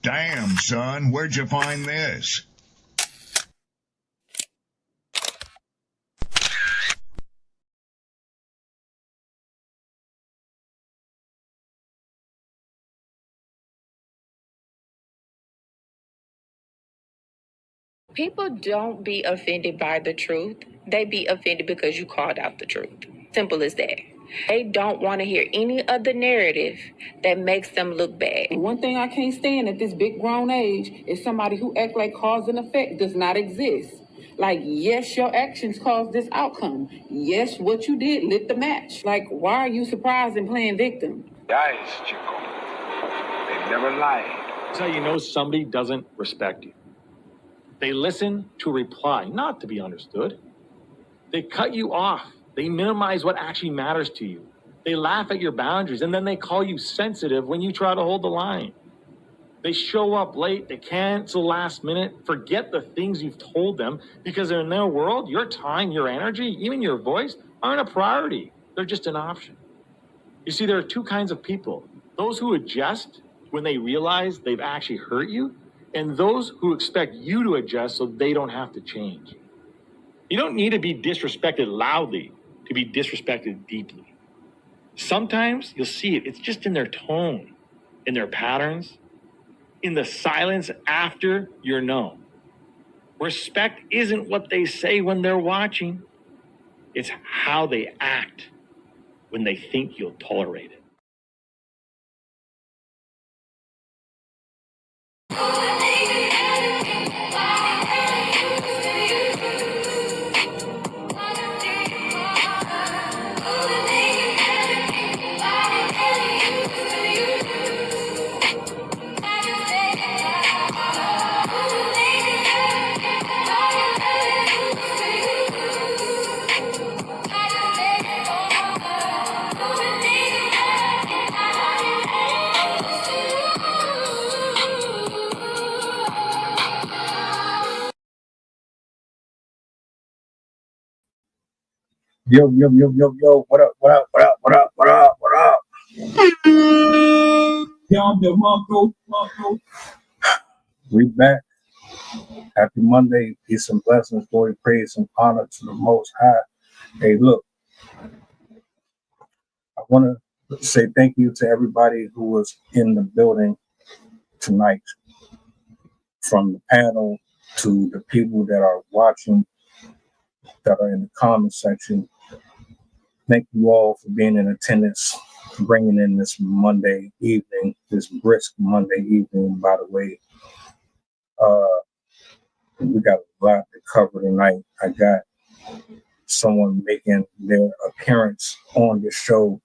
Damn, son, where'd you find this? People don't be offended by the truth. They be offended because you called out the truth. Simple as that. They don't want to hear any other narrative that makes them look bad. One thing I can't stand at this big grown age is somebody who act like cause and effect does not exist. Like, yes, your actions caused this outcome. Yes, what you did lit the match. Like, why are you surprised and playing victim? Guys, Chico, they never lied. That's how you know somebody doesn't respect you. They listen to reply, not to be understood. They cut you off. They minimize what actually matters to you. They laugh at your boundaries, and then they call you sensitive when you try to hold the line. They show up late, they cancel last minute, forget the things you've told them, because in their world, your time, your energy, even your voice aren't a priority. They're just an option. You see, there are two kinds of people. Those who adjust when they realize they've actually hurt you, and those who expect you to adjust so they don't have to change. You don't need to be disrespected loudly to be disrespected deeply. Sometimes you'll see it. It's just in their tone, in their patterns, in the silence after you're known. Respect isn't what they say when they're watching. It's how they act when they think you'll tolerate it. Yo, what up, what up, what up, what up, what up, what up? We back. Happy Monday. Peace and blessings, glory, praise, and honor to the Most High. Hey, look, I want to say thank you to everybody who was in the building tonight, from the panel to the people that are watching, that are in the comment section. Thank you all for being in attendance, bringing in this Monday evening, this brisk Monday evening, by the way. We got a lot to cover tonight. I got someone making their appearance on the show.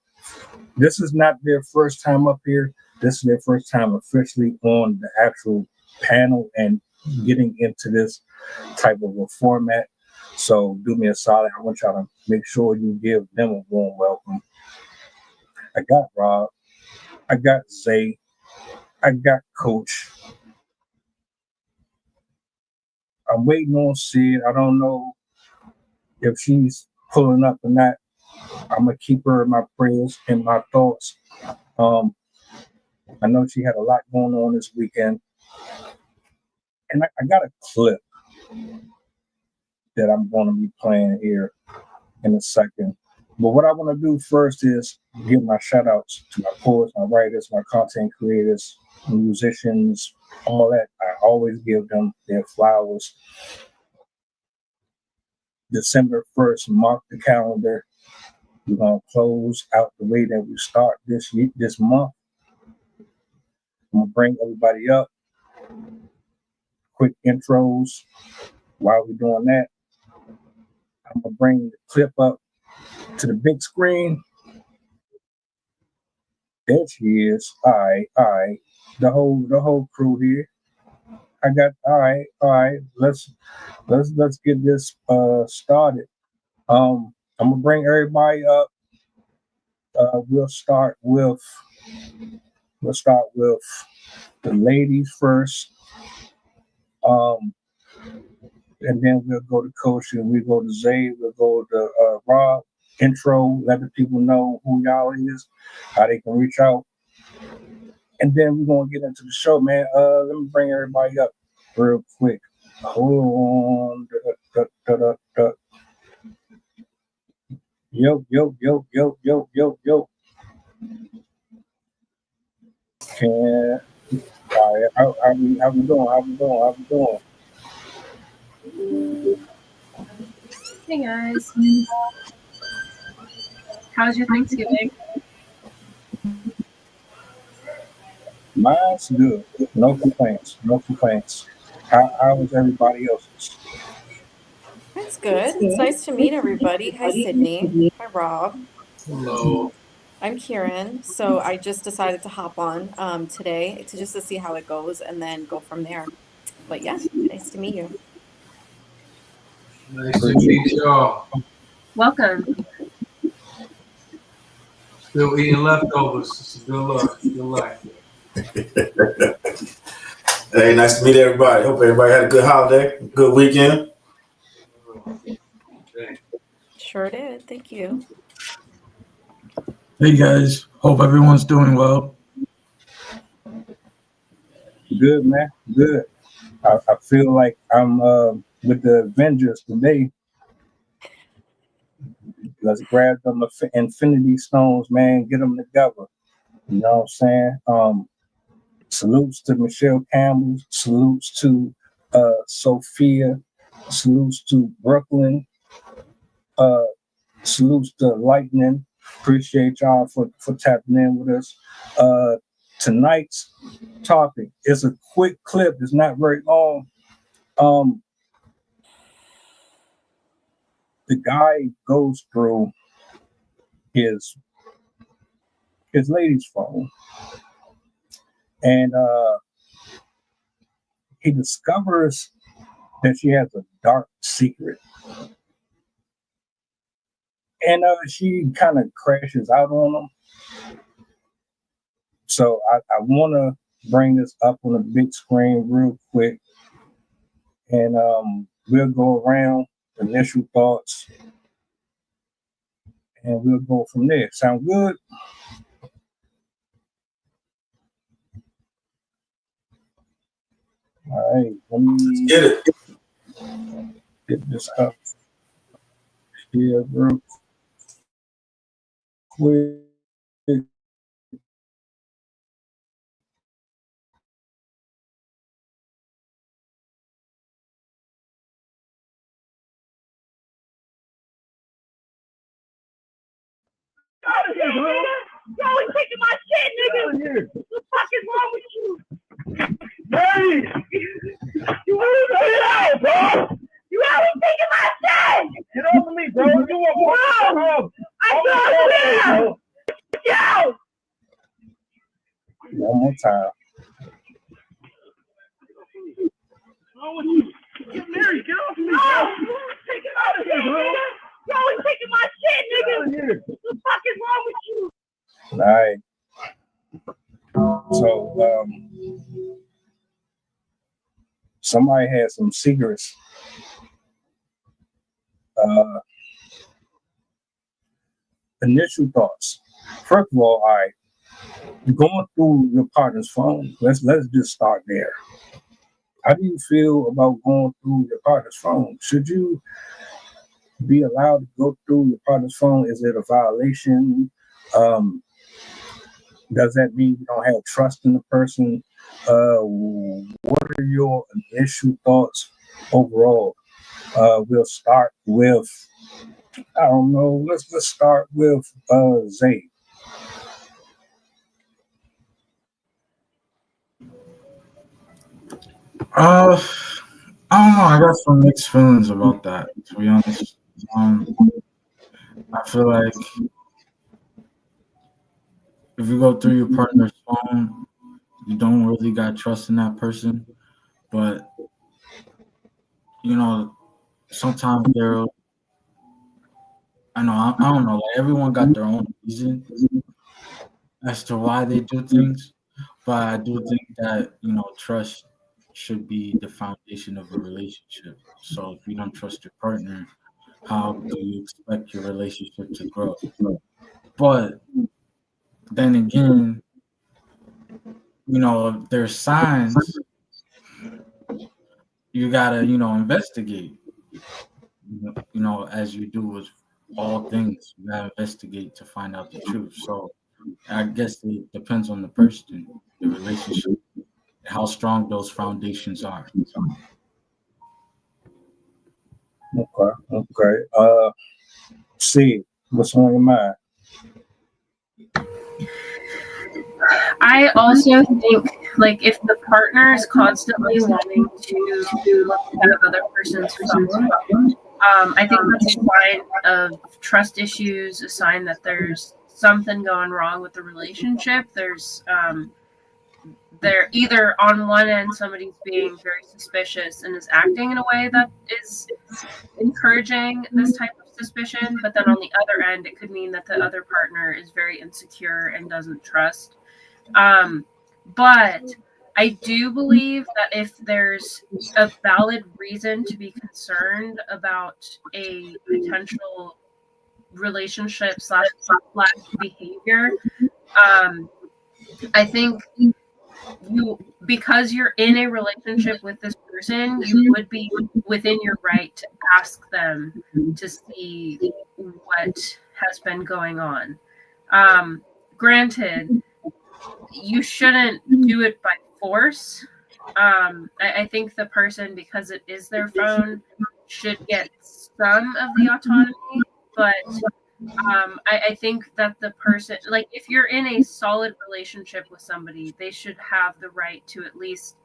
This is not their first time up here. This is their first time officially on the actual panel and getting into this type of a format. So do me a solid. I want y'all to make sure you give them a warm welcome. I got Rob. I got Zay. I got Coach. I'm waiting on Sid. I don't know if she's pulling up or not. I'm going to keep her in my prayers and my thoughts. I know she had a lot going on this weekend. And I got a clip that I'm going to be playing here in a second. But what I want to do first is give my shout outs to my poets, my writers, my content creators, musicians, all that. I always give them their flowers. December 1st, mark the calendar. We're going to close out the way that we start this month. I'm going to bring everybody up. Quick intros. While we're doing that, I'm going to bring the clip up to the big screen. There she is. All right. The whole crew here. I got all right. Let's get this started. I'm gonna bring everybody up. We'll start with the ladies first. And then we'll go to Coach, and we go to Zay, we'll go to Rob. Intro, let the people know who y'all is, how they can reach out. and then we're gonna get into the show, man. Let me bring everybody up real quick. Hold on. Da. Yo. Can all right, how we doing? Hey guys, how was your Thanksgiving? Mine's good. No complaints. How was everybody else's? It's good. It's nice to meet everybody. Hi, Sydney. Hi, Rob. Hello. I'm Kieran. So I just decided to hop on today to just to see how it goes and then go from there. But yeah, nice to meet you. Nice to meet y'all. Welcome. Still eating leftovers. It's a good luck. Good life. Hey, nice to meet everybody. Hope everybody had a good holiday, good weekend. Okay. Sure did. Thank you. Hey guys, hope everyone's doing well. Good, man. Good. I feel like I'm with the Avengers today. Let's grab them Infinity Stones, man. Get them together. You know what I'm saying? Salutes to Michelle Campbell. Salutes to Sophia. Salutes to Brooklyn. Salutes to Lightning. Appreciate y'all for tapping in with us. Tonight's topic is a quick clip. It's not very long. The guy goes through his lady's phone, and he discovers that she has a dark secret, and she kind of crashes out on him. So I want to bring this up on the big screen real quick, and we'll go around initial thoughts, and we'll go from there. Sound good? All right, let me Get it. get this up here real quick. Out of here, bro. Yo, he's taking my shit, nigga. Out of here. What the fuck is wrong with you? Hey! You get out, bro! You out here taking my shit! Get off of me, bro. You want more? I saw you! Yo! One more time. Get married. Get off of me, bro. Take it out of here, bro. Yo, he's taking my shit, nigga. Out of here. What the fuck is wrong with you? All right. So, somebody had some secrets. Initial thoughts. First of all right, going through your partner's phone. Let's just start there. How do you feel about going through your partner's phone? Should you be allowed to go through your partner's phone? Is it a violation? Does that mean you don't have trust in the person? What are your initial thoughts overall? We'll start with, I don't know, let's start with Zay. I don't know. I got some mixed feelings about that, to be honest. I feel like if you go through your partner's phone, you don't really got trust in that person. But sometimes I don't know. Like everyone got their own reason as to why they do things, but I do think that trust should be the foundation of a relationship. So if you don't trust your partner, how do you expect your relationship to grow? But then again, if there's signs, you gotta, investigate. As you do with all things, you gotta investigate to find out the truth. So I guess it depends on the person, the relationship, how strong those foundations are. Okay. See, what's on your mind? I also think, like, if the partner is constantly wanting to look at the other person's phone, I think that's a sign of trust issues, a sign that there's something going wrong with the relationship. They're either on one end, somebody's being very suspicious and is acting in a way that is encouraging this type of suspicion, but then on the other end, it could mean that the other partner is very insecure and doesn't trust. But I do believe that if there's a valid reason to be concerned about a potential relationship slash behavior, I think because you're in a relationship with this person, you would be within your right to ask them to see what has been going on. Granted, you shouldn't do it by force. I think the person, because it is their phone, should get some of the autonomy, but I think that the person, like, if you're in a solid relationship with somebody, they should have the right to at least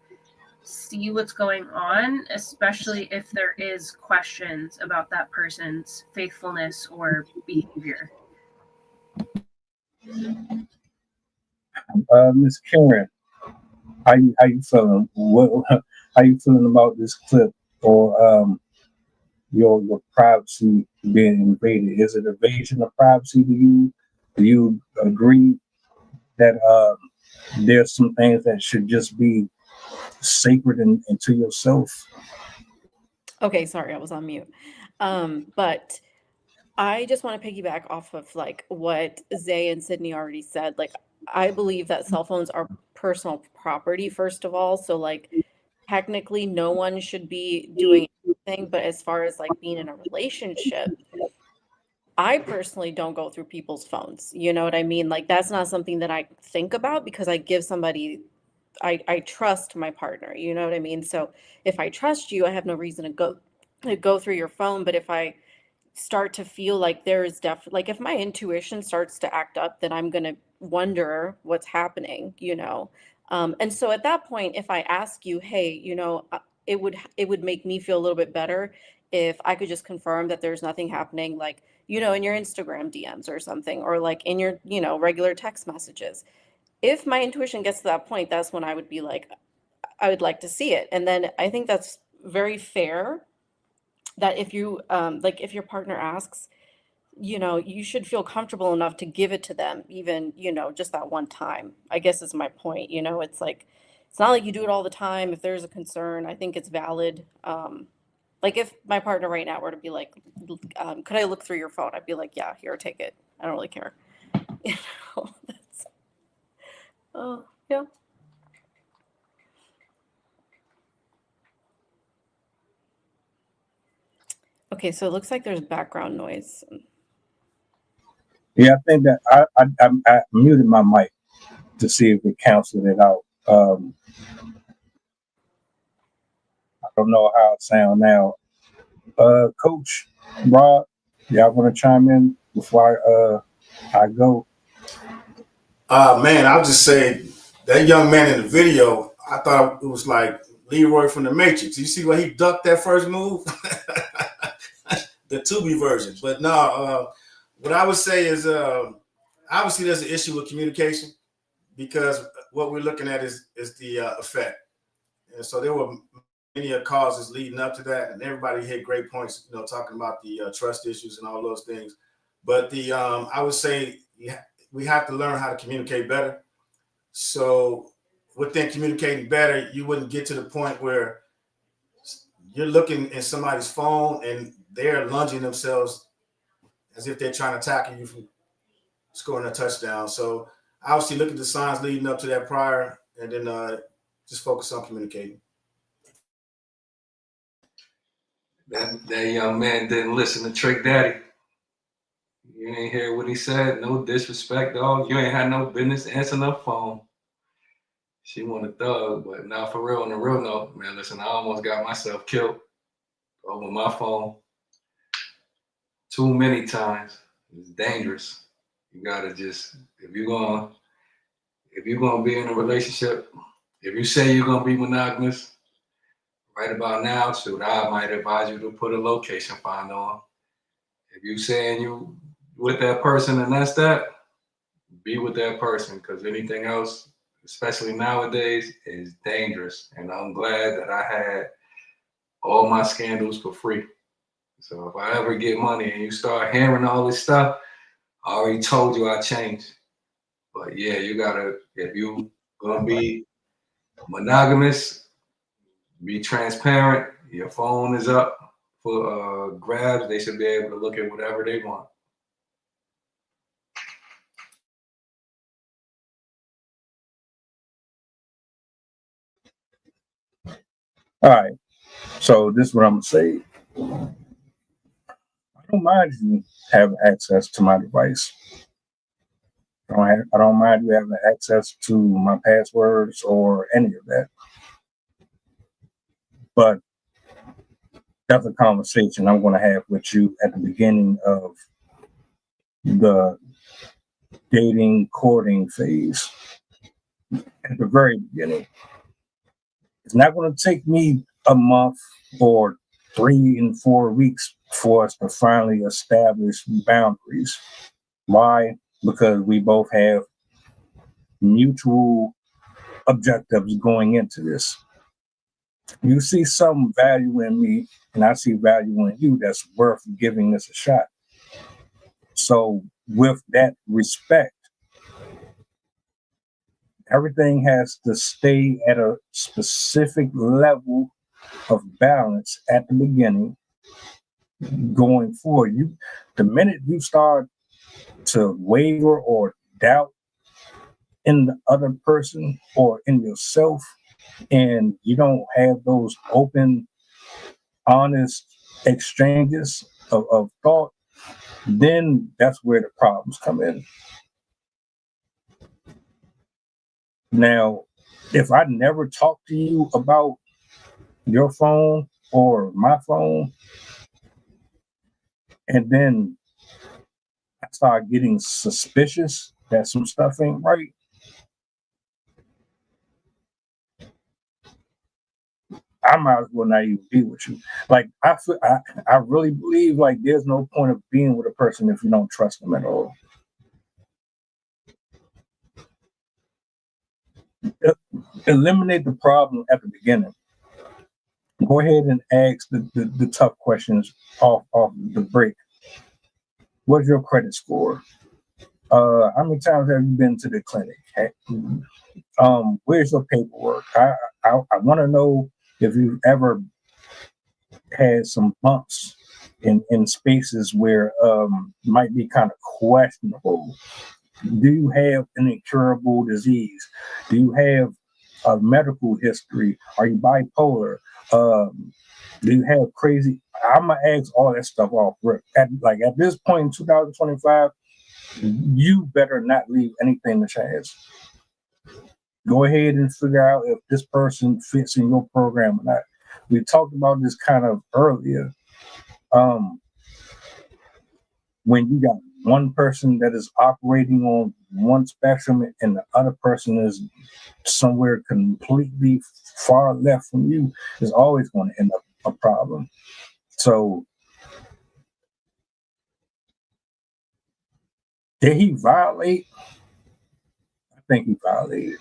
see what's going on, especially if there is questions about that person's faithfulness or behavior. Miss Karen, how you feeling? How you feeling about this clip or your privacy being invaded? Is it invasion of privacy to you? Do you agree that there's some things that should just be sacred and to yourself? Okay, sorry, I was on mute. But I just want to piggyback off of like what Zay and Sydney already said. Like, I believe that cell phones are personal property, first of all. So like technically no one should be doing anything, but as far as like being in a relationship, I personally don't go through people's phones. You know what I mean? Like, that's not something that I think about because I give somebody, I trust my partner. You know what I mean? So if I trust you, I have no reason to go through your phone. But if I start to feel like there is like if my intuition starts to act up, then I'm going to wonder what's happening, and so at that point, if I ask you, hey, it would make me feel a little bit better if I could just confirm that there's nothing happening, like, in your Instagram DMs or something, or like in your, regular text messages. If my intuition gets to that point, that's when I would be like, I would like to see it. And then I think that's very fair that if you like if your partner asks, you should feel comfortable enough to give it to them, even, just that one time, I guess is my point. It's like, it's not like you do it all the time. If there's a concern, I think it's valid. Like if my partner right now were to be like, could I look through your phone? I'd be like, yeah, here, take it. I don't really care. That's, oh, yeah. Okay, so it looks like there's background noise. Yeah, I think that I muted my mic to see if it canceled it out. I don't know how it sounds now. Coach Rob, y'all want to chime in before I go? Man, I'll just say that young man in the video, I thought it was like Leroy from the Matrix. You see where he ducked that first move? The Tubi version. But no, what I would say is obviously there's an issue with communication because what we're looking at is the effect. And so there were many causes leading up to that, and everybody hit great points, talking about the trust issues and all those things. But I would say we have to learn how to communicate better. So within communicating better, you wouldn't get to the point where you're looking in somebody's phone and they're lunging themselves as if they're trying to tackle you from scoring a touchdown. So obviously look at the signs leading up to that prior and then just focus on communicating. That young man didn't listen to Trick Daddy. You ain't hear what he said. No disrespect, dog. You ain't had no business answering her phone. She want a thug, but now for real, on the real note, man, listen, I almost got myself killed over my phone too many times. It's dangerous. You gotta just, if you're gonna be in a relationship, if you say you're gonna be monogamous, right about now, shoot, I might advise you to put a location finder on. If you saying you with that person and that's that, be with that person, because anything else, especially nowadays, is dangerous. And I'm glad that I had all my scandals for free. So if I ever get money and you start hearing all this stuff, I already told you I changed. But yeah, you gotta, if you gonna be monogamous, be transparent. Your phone is up for grabs. They should be able to look at whatever they want. All right. So this is what I'm gonna say. I don't mind you having access to my device. I don't mind you having access to my passwords or any of that. But that's a conversation I'm going to have with you at the beginning of the dating, courting phase. At the very beginning. It's not going to take me a month or 3 and 4 weeks for us to finally establish boundaries. Why? Because we both have mutual objectives going into this. You see some value in me, and I see value in you that's worth giving this a shot. So with that respect, everything has to stay at a specific level of balance at the beginning. Going forward, the minute you start to waver or doubt in the other person or in yourself, and you don't have those open, honest exchanges of thought, then that's where the problems come in. Now, if I never talk to you about your phone or my phone, and then I start getting suspicious that some stuff ain't right, I might as well not even be with you. Like I really believe like there's no point of being with a person if you don't trust them at all. Eliminate the problem at the beginning. Go ahead and ask the tough questions off the break. What's your credit score? How many times have you been to the clinic? Where's your paperwork? I want to know if you've ever had some bumps in spaces where might be kind of questionable. Do you have an incurable disease? Do you have a medical history? Are you bipolar? Do you have crazy? I'm gonna ask all that stuff off. At this point in 2025, you better not leave anything to chance. Go ahead and figure out if this person fits in your program or not. We talked about this kind of earlier. When you got one person that is operating on one spectrum and the other person is somewhere completely far left from you, is always going to end up a problem. So, did he violate? I think he violated.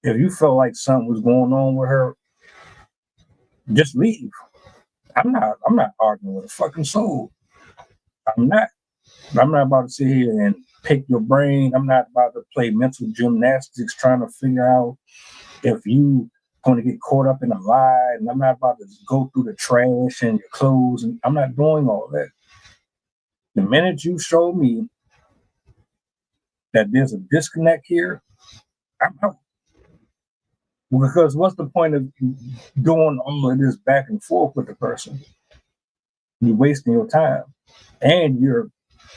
If you felt like something was going on with her, just leave. I'm not arguing with a fucking soul. I'm not about to sit here and pick your brain. I'm not about to play mental gymnastics trying to figure out if you going to get caught up in a lie. And I'm not about to go through the trash and your clothes. And I'm not doing all that. The minute you show me that there's a disconnect here, I'm out. Because what's the point of doing all of this back and forth with the person? You're wasting your time, and you're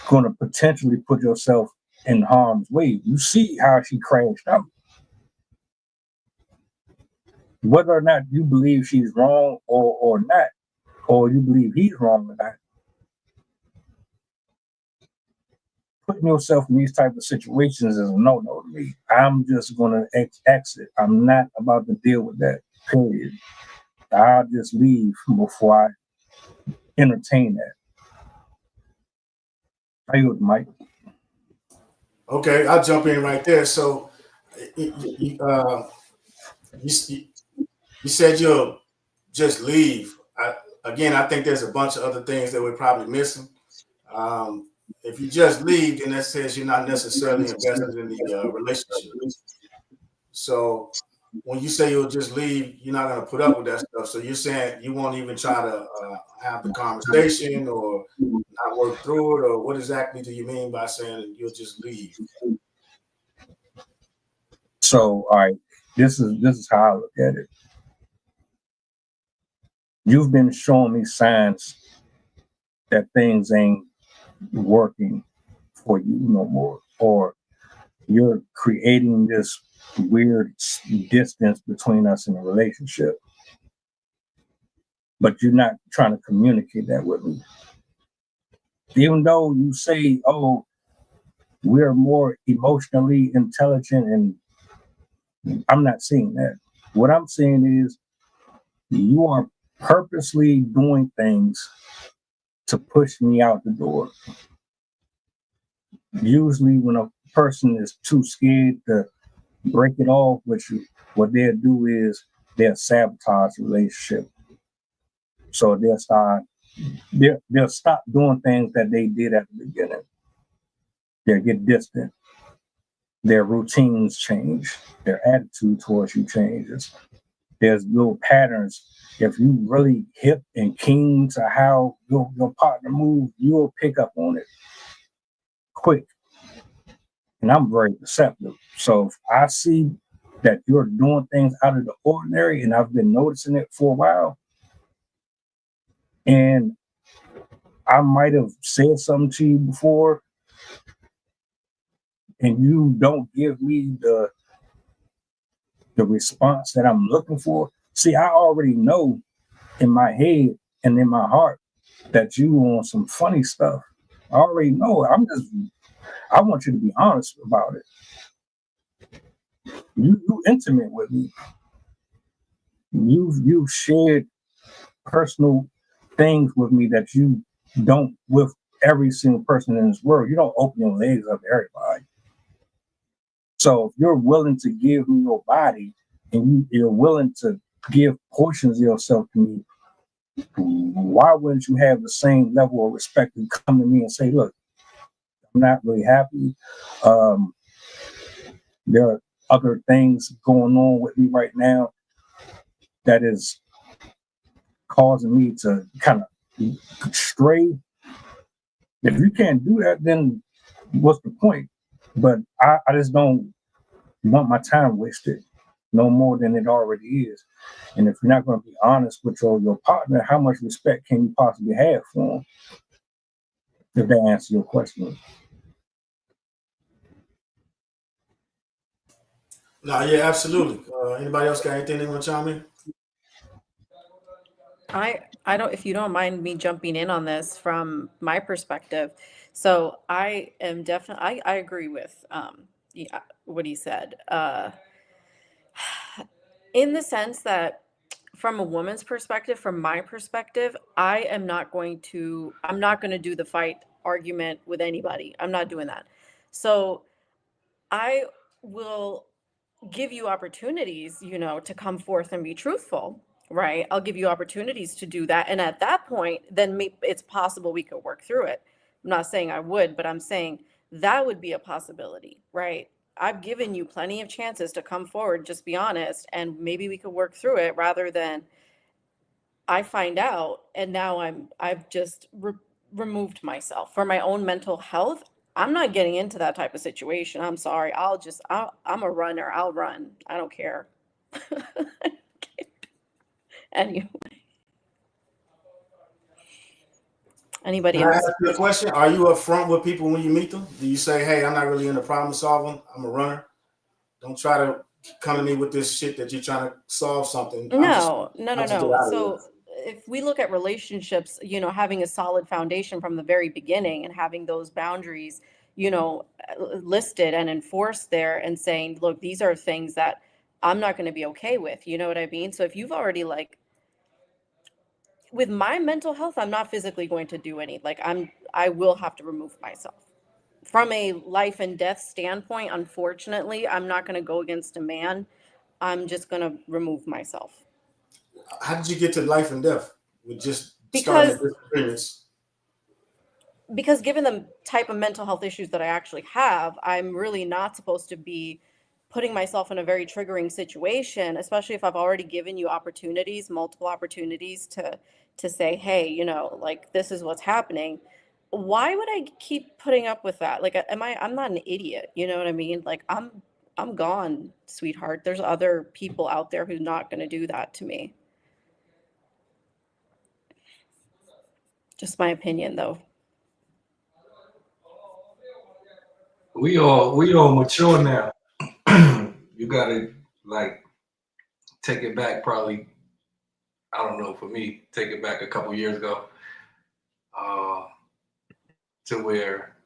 going to potentially put yourself in harm's way. You see how she crashed out. Whether or not you believe she's wrong or not, or you believe he's wrong or not, putting yourself in these type of situations is a no-no to me. I'm just going to exit. I'm not about to deal with that, period. I'll just leave before I entertain that. How you with Mike? Okay, I'll jump in right there. So, you said you'll just leave. I think there's a bunch of other things that we're probably missing. If you just leave, then that says you're not necessarily invested in the relationship. So when you say you'll just leave, you're not going to put up with that stuff. So you're saying you won't even try to have the conversation or not work through it, or what exactly do you mean by saying you'll just leave? So, all right, this is how I look at it. You've been showing me signs that things ain't working for you no more, or you're creating this weird distance between us in a relationship, but you're not trying to communicate that with me. Even though you say, oh, we're more emotionally intelligent, and I'm not seeing that. What I'm seeing is you are purposely doing things to push me out the door. Usually when a person is too scared to break it off with you, what they'll do is they'll sabotage the relationship. So they'll stop doing things that they did at the beginning. They'll get distant. Their routines change. Their attitude towards you changes. There's little patterns. If you really hip and keen to how your partner moves, you'll pick up on it quick. And I'm very perceptive. So if I see that you're doing things out of the ordinary, and I've been noticing it for a while, and I might have said something to you before, and you don't give me the response that I'm looking for. See, I already know in my head and in my heart that you want some funny stuff. I already know. I want you to be honest about it. You intimate with me. You've shared personal things with me that you don't with every single person in this world. You don't open your legs up to everybody. So if you're willing to give me your body, and you're willing to give portions of yourself to me, why wouldn't you have the same level of respect and come to me and say, look, I'm not really happy. There are other things going on with me right now that is causing me to kind of stray. If you can't do that, then what's the point? But I just don't want my time wasted no more than it already is. And if you're not going to be honest with your partner, how much respect can you possibly have for him? If that answers your question. No, yeah, absolutely. Anybody else got anything they want to chime in? I don't, if you don't mind me jumping in on this from my perspective. So I am definitely, I agree with yeah, what he said. In the sense that from a woman's perspective, from my perspective, I'm not going to do the fight argument with anybody. I'm not doing that. So I will give you opportunities, to come forth and be truthful, right? I'll give you opportunities to do that. And at that point, then it's possible we could work through it. I'm not saying I would, but I'm saying that would be a possibility, right? I've given you plenty of chances to come forward, just be honest, and maybe we could work through it rather than I find out and now I've just removed myself for my own mental health. I'm not getting into that type of situation. I'm sorry. I'm a runner. I'll run. I don't care. Anyway, anybody Can I else? ask you a question? Are you upfront with people when you meet them? Do you say, "Hey, I'm not really into problem solving. I'm a runner. Don't try to come to me with this shit that you're trying to solve something. I'm just No, no, no, trying to get no. out of here." So if we look at relationships, having a solid foundation from the very beginning and having those boundaries, listed and enforced there and saying, look, these are things that I'm not going to be okay with. You know what I mean? So if you've already with my mental health, I'm not physically going to do I will have to remove myself. From a life and death standpoint, unfortunately, I'm not going to go against a man. I'm just going to remove myself. How did you get to life and death with just starting Because the disagreements? given the type of mental health issues that I actually have, I'm really not supposed to be putting myself in a very triggering situation, especially if I've already given you opportunities, multiple opportunities to say, hey, this is what's happening. Why would I keep putting up with that? I'm not an idiot, you know what I mean? I'm gone, sweetheart. There's other people out there who's not going to do that to me. Just my opinion, though. We all mature now. You gotta take it back probably, I don't know, for me, take it back a couple years ago, to where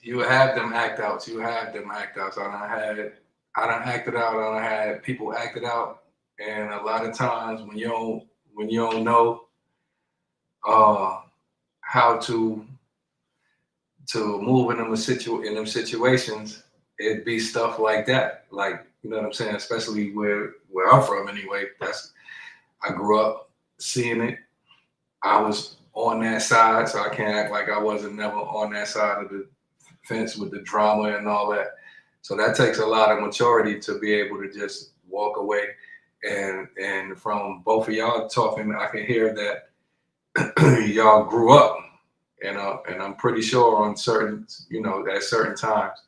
you have them act outs. You have them act outs. I done acted out. I done had people acted out, and a lot of times when you don't know how to move in them situations, it'd be stuff like that. You know what I'm saying? Especially where I'm from anyway. I grew up seeing it. I was on that side, so I can't act like I wasn't never on that side of the fence with the drama and all that. So that takes a lot of maturity to be able to just walk away. And from both of y'all talking, I can hear that y'all grew up. And I'm pretty sure on certain, at certain times,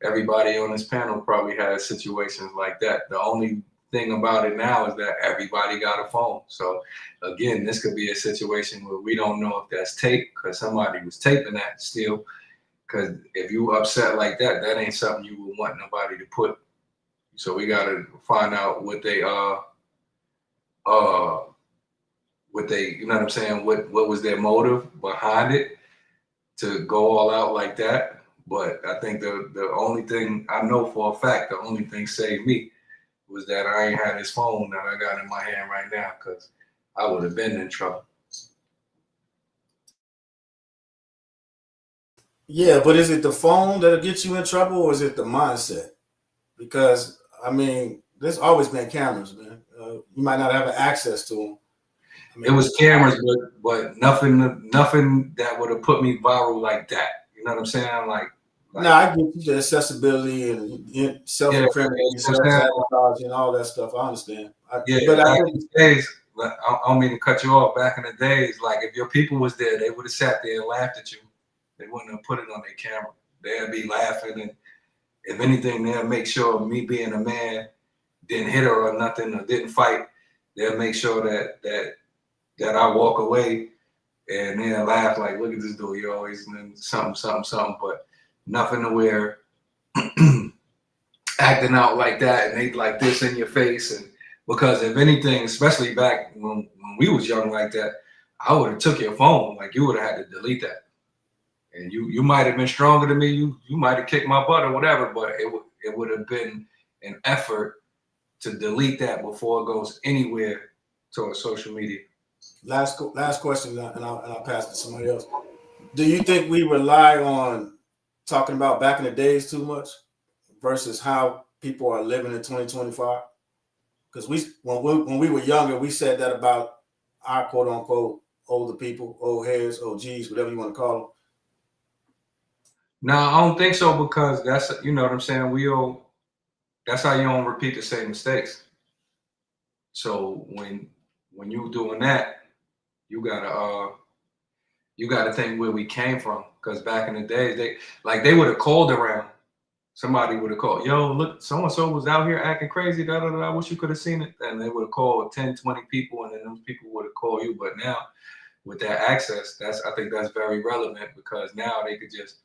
everybody on this panel probably had situations like that. The only thing about it now is that everybody got a phone. So again, this could be a situation where we don't know if that's tape because somebody was taping that still. Because if you upset like that, that ain't something you would want nobody to put. So we got to find out what they you know what I'm saying? What was their motive behind it to go all out like that? But I think the only thing I know for a fact, the only thing saved me was that I ain't had this phone that I got in my hand right now, because I would have been in trouble. Yeah, but is it the phone that'll get you in trouble, or is it the mindset? Because there's always been cameras, man. You might not have access to them. It was cameras, but nothing that would have put me viral like that. You know what I'm saying? No, I get you the accessibility and self-incriminating, self-sabotaging, and all that stuff. I understand. Back in the days, I don't mean to cut you off. Back in the days, if your people was there, they would have sat there and laughed at you. They wouldn't have put it on their camera. They'd be laughing, and if anything, they'll make sure me being a man didn't hit her or nothing, or didn't fight. They'll make sure that I walk away, and they'll laugh like, "Look at this dude, you always something," but nothing to where acting out like that and they like this in your face. And because if anything, especially back when we was young like that, I would have took your phone. You would have had to delete that. And you might have been stronger than me. You might have kicked my butt or whatever, but it would have been an effort to delete that before it goes anywhere towards social media. Last question, and I'll pass it to somebody else. Do you think we rely on talking about back in the days too much versus how people are living in 2025? Because when we were younger, we said that about our quote unquote older people, old heads, OGs, whatever you want to call them. No, I don't think so, because that's, you know what I'm saying, that's how you don't repeat the same mistakes. So when you doing that, you gotta you got to think where we came from, because back in the days, they would have called around. Somebody would have called, yo, look, so-and-so was out here acting crazy, da, da, da, I wish you could have seen it. And they would have called 10, 20 people, and then those people would have called you. But now, with that access, I think that's very relevant, because now they could just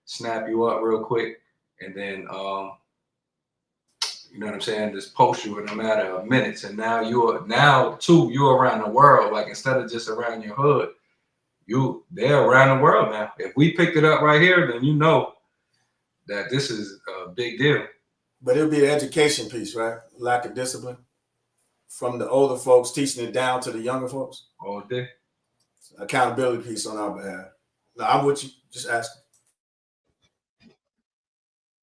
snap you up real quick, and then, you know what I'm saying, just post you in a matter of minutes. And now you're around the world. Like, instead of just around your hood, they're around the world now. If we picked it up right here, then you know that this is a big deal. But it'll be an education piece, right? Lack of discipline from the older folks teaching it down to the younger folks. All day. Accountability piece on our behalf. No, I'm with you. Just asking.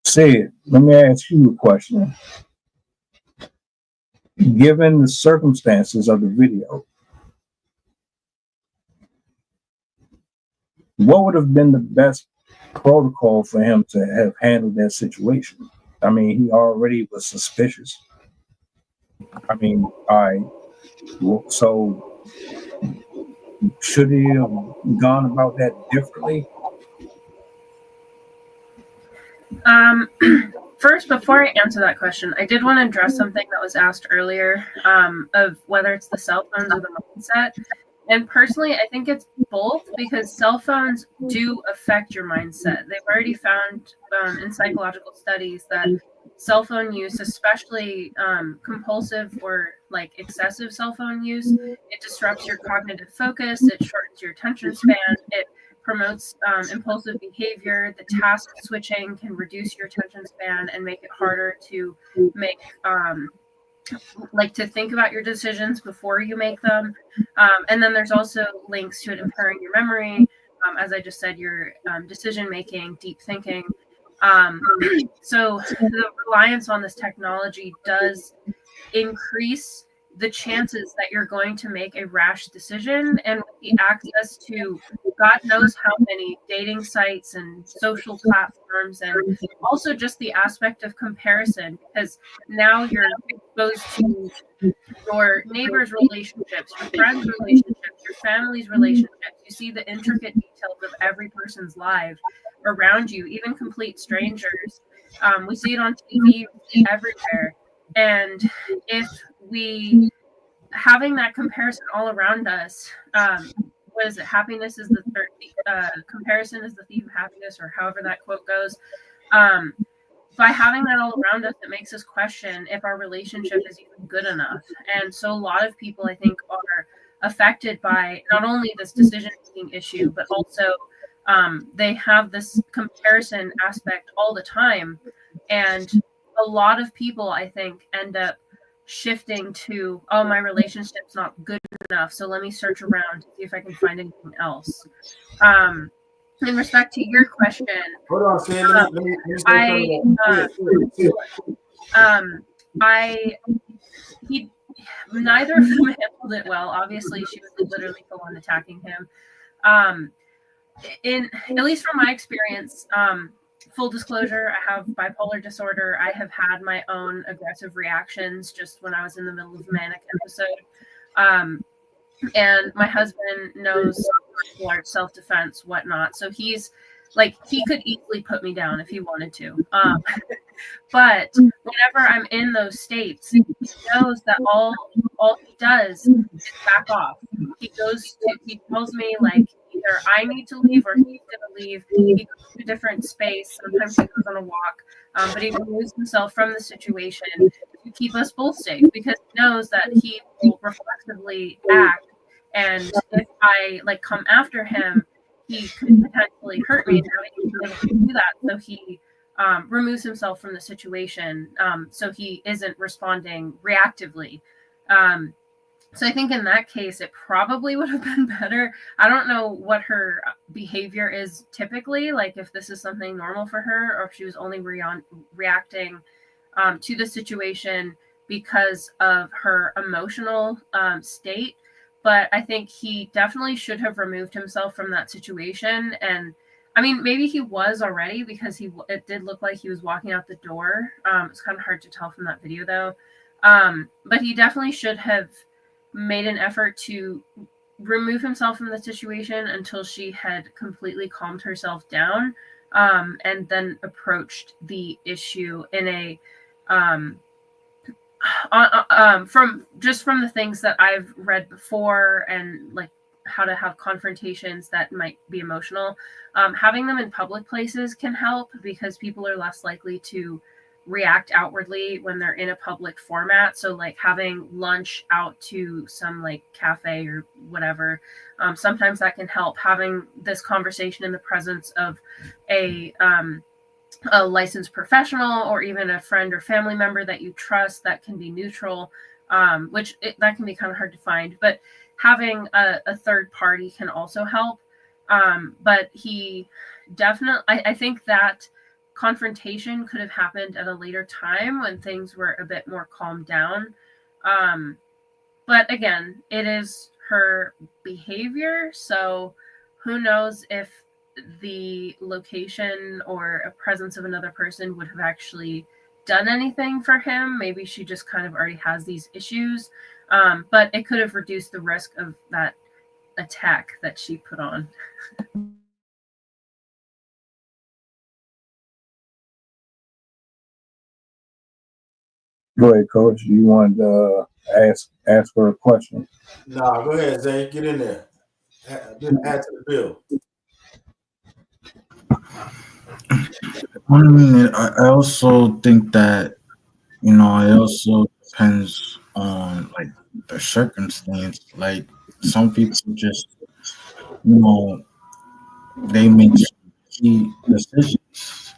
Sid, let me ask you a question. Given the circumstances of the video, what would have been the best protocol for him to have handled that situation? I mean, he already was suspicious. I mean, so should he have gone about that differently? First, before I answer that question, I did want to address something that was asked earlier, of whether it's the cell phones or the mindset. And personally, I think it's both, because cell phones do affect your mindset. They've already found in psychological studies that cell phone use, especially compulsive or like excessive cell phone use, it disrupts your cognitive focus, it shortens your attention span, it promotes impulsive behavior. The task switching can reduce your attention span and make it harder to make to think about your decisions before you make them. And then there's also links to it impairing your memory, as I just said, your decision making, deep thinking. So the reliance on this technology does increase the chances that you're going to make a rash decision. And with the access to God knows how many dating sites and social platforms, and also just the aspect of comparison, because now you're exposed to your neighbors' relationships, your friends' relationships, your family's relationships. You see the intricate details of every person's life around you, even complete strangers. We see it on TV, everywhere. And if we having that comparison all around us, what is it? Happiness is the comparison is the thief of happiness, or however that quote goes. By having that all around us, it makes us question if our relationship is even good enough. And so a lot of people, I think, are affected by not only this decision-making issue, but also they have this comparison aspect all the time. And a lot of people, I think, end up shifting to, oh, my relationship's not good enough, so let me search around to see if I can find anything else. In respect to your question, hold on, Sam. Let me neither of them handled it well. Obviously, she was literally full on attacking him. At least from my experience, full disclosure, I have bipolar disorder. I have had my own aggressive reactions just when I was in the middle of a manic episode. And my husband knows martial arts, self-defense, whatnot. So he's like, he could easily put me down if he wanted to. But whenever I'm in those states, he knows that all he does is back off. He tells me, like, either I need to leave or he's going to leave. He goes to a different space. Sometimes he goes on a walk. But he removes himself from the situation to keep us both safe, because he knows that he will reflexively act. And if I come after him, he could potentially hurt me. Now he doesn't do that, so he removes himself from the situation, so he isn't responding reactively. So I think in that case, it probably would have been better. I don't know what her behavior is typically, like if this is something normal for her, or if she was only reacting to the situation because of her emotional state. But I think he definitely should have removed himself from that situation. And I mean, maybe he was already, because it did look like he was walking out the door. It's kind of hard to tell from that video, though. But he definitely should have made an effort to remove himself from the situation until she had completely calmed herself down, and then approached the issue in a from the things that I've read before, and like how to have confrontations that might be emotional. Having them in public places can help because people are less likely to react outwardly when they're in a public format. So like having lunch out to some like cafe or whatever, sometimes that can help. Having this conversation in the presence of a licensed professional or even a friend or family member that you trust that can be neutral, that can be kind of hard to find, but having a third party can also help. But he definitely, I think that confrontation could have happened at a later time when things were a bit more calmed down. But again, it is her behavior, so who knows if the location or a presence of another person would have actually done anything for him. Maybe she just kind of already has these issues, but it could have reduced the risk of that attack that she put on. Go ahead, Coach. You want to ask her a question? Nah, go ahead, Zay. Get in there. Add to the bill. I also think that, it also depends on like the circumstance. Like some people just, they make key decisions.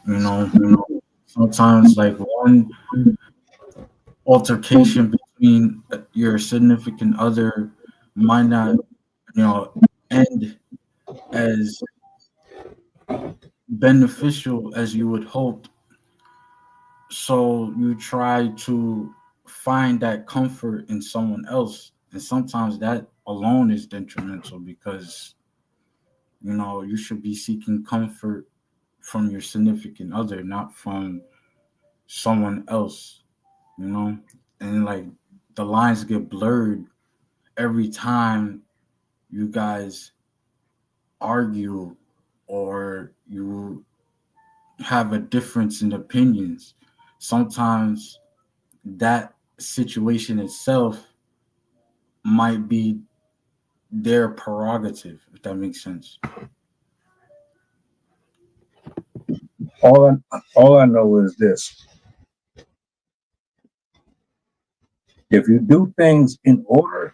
Sometimes like one altercation between your significant other might not, end as beneficial as you would hope. So you try to find that comfort in someone else. And sometimes that alone is detrimental because, you should be seeking comfort from your significant other, not from someone else, And like the lines get blurred every time you guys argue or you have a difference in opinions. Sometimes that situation itself might be their prerogative, if that makes sense. All I know is this: if you do things in order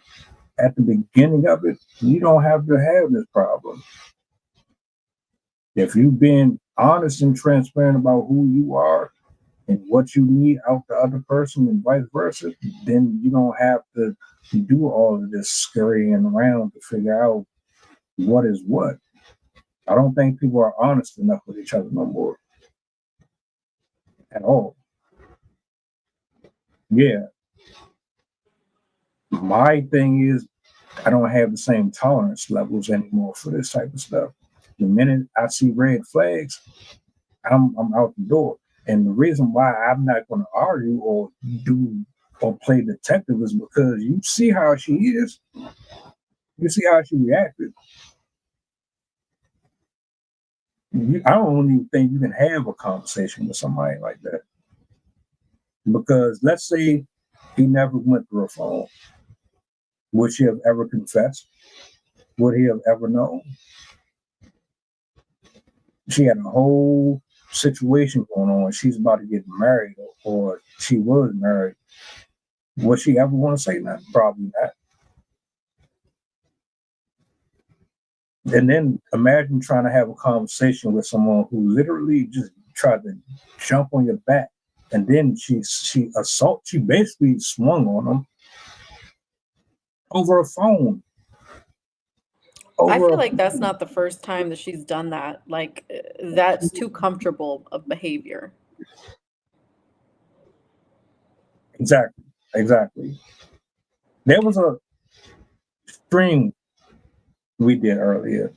at the beginning of it, you don't have to have this problem. If you've been honest and transparent about who you are and what you need out the other person and vice versa, then you don't have to do all of this scurrying around to figure out what is what. I don't think people are honest enough with each other no more. At all. Yeah. My thing is, I don't have the same tolerance levels anymore for this type of stuff. The minute I see red flags, I'm out the door. And the reason why I'm not going to argue or play detective is because you see how she is. You see how she reacted. I don't even think you can have a conversation with somebody like that. Because let's say he never went through a phone. Would she have ever confessed? Would he have ever known? She had a whole situation going on. She's about to get married, or she was married. Would she ever want to say that? Probably not. And then imagine trying to have a conversation with someone who literally just tried to jump on your back, and then she basically swung on him over a phone. I feel like that's not the first time that she's done that. Like, that's too comfortable of behavior. Exactly. There was a stream we did earlier.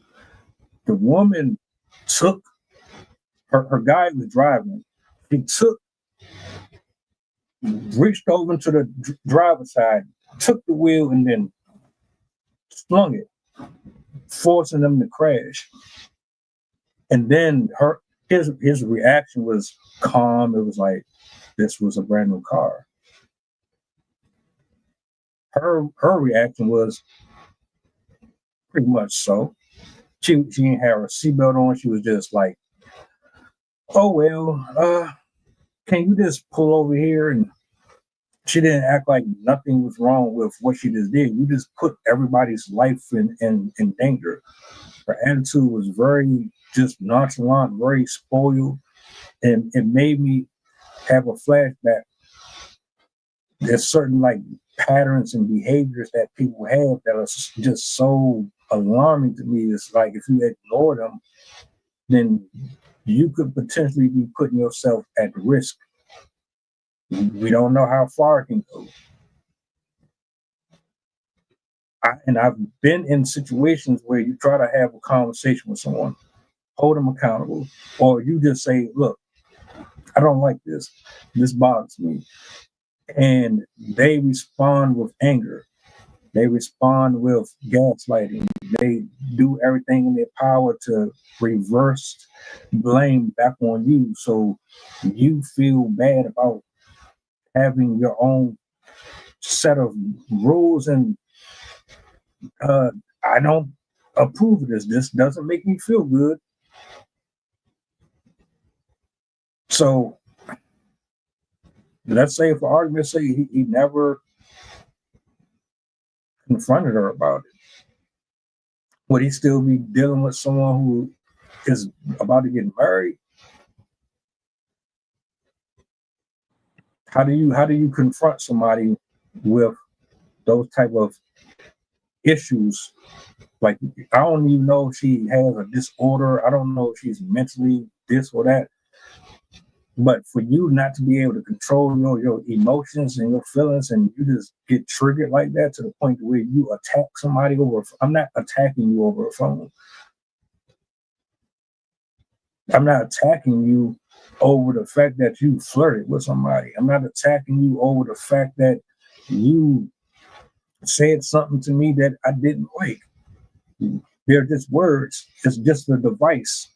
The woman took her guy was driving. He reached over to the driver's side, took the wheel, and then slung it forcing them to crash. And then his reaction was calm. It was like this was a brand new car. Her reaction was pretty much so. She didn't have her seatbelt on. She was just like, "Oh well, can you just pull over here?" And she didn't act like nothing was wrong with what she just did. You just put everybody's life in danger. Her attitude was very just nonchalant, very spoiled, and it made me have a flashback. There's certain like patterns and behaviors that people have that are just so alarming to me. It's like if you ignore them, then you could potentially be putting yourself at risk. We don't know how far it can go. And I've been in situations where you try to have a conversation with someone, hold them accountable, or you just say, "Look, I don't like this. This bothers me." And they respond with anger. They respond with gaslighting. They do everything in their power to reverse blame back on you. So you feel bad about having your own set of rules and I don't approve of this. This doesn't make me feel good. So let's say, for argument's sake, he never confronted her about it. Would he still be dealing with someone who is about to get married? How do you confront somebody with those type of issues? Like, I don't even know if she has a disorder. I don't know if she's mentally this or that. But for you not to be able to control your emotions and your feelings, and you just get triggered like that to the point where you attack somebody over. I'm not attacking you over a phone. I'm not attacking you over the fact that you flirted with somebody. I'm not attacking you over the fact that you said something to me that I didn't like. They're just words. It's just a device.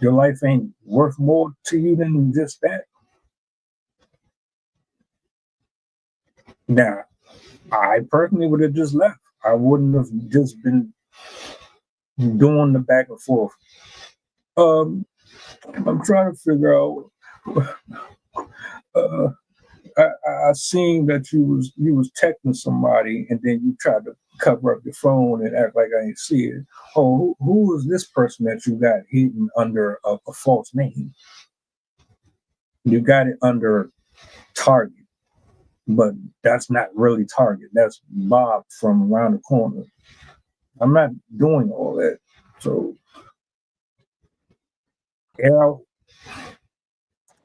Your life ain't worth more to you than just that. Now, I personally would have just left. I wouldn't have just been doing the back and forth. I'm trying to figure out. I seen that you was texting somebody, and then you tried to cover up your phone and act like I ain't see it. Oh, who is this person that you got hidden under a false name? You got it under Target, but that's not really Target. That's Bob from around the corner. I'm not doing all that. So,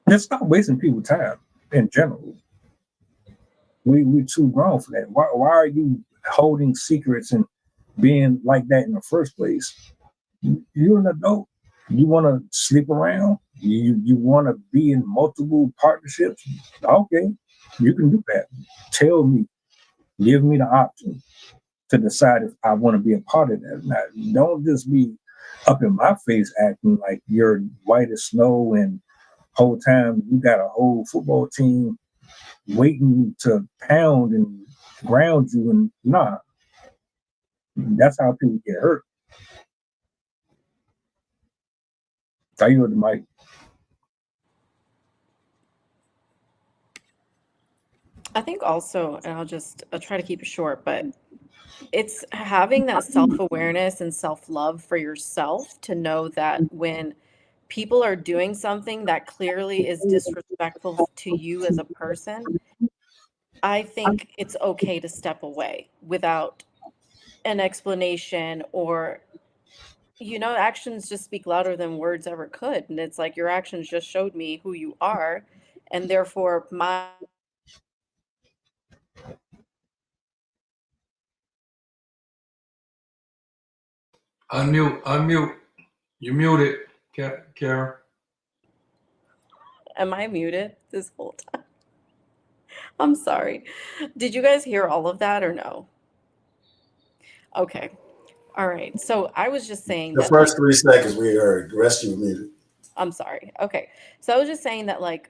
let's stop wasting people's time in general. We too grown for that. Why are you holding secrets and being like that in the first place? You're an adult. You want to sleep around. You want to be in multiple partnerships. Okay, you can do that. Tell me, give me the option to decide if I want to be a part of that or not. Don't just be up in my face acting like you're white as snow and whole time you got a whole football team waiting to pound and ground you, and nah. That's how people get hurt. I yield the mic. I think also, and I'll try to keep it short, but it's having that self-awareness and self-love for yourself to know that when people are doing something that clearly is disrespectful to you as a person, I think it's okay to step away without an explanation, or actions just speak louder than words ever could. And it's like your actions just showed me who you are, and therefore my Unmute. You muted, Kara. am I muted this whole time? I'm sorry. Did you guys hear all of that or no? Okay. All right. So I was just saying The that, like, first 3 seconds we heard, the rest you muted. I'm sorry. Okay. So I was just saying that, like,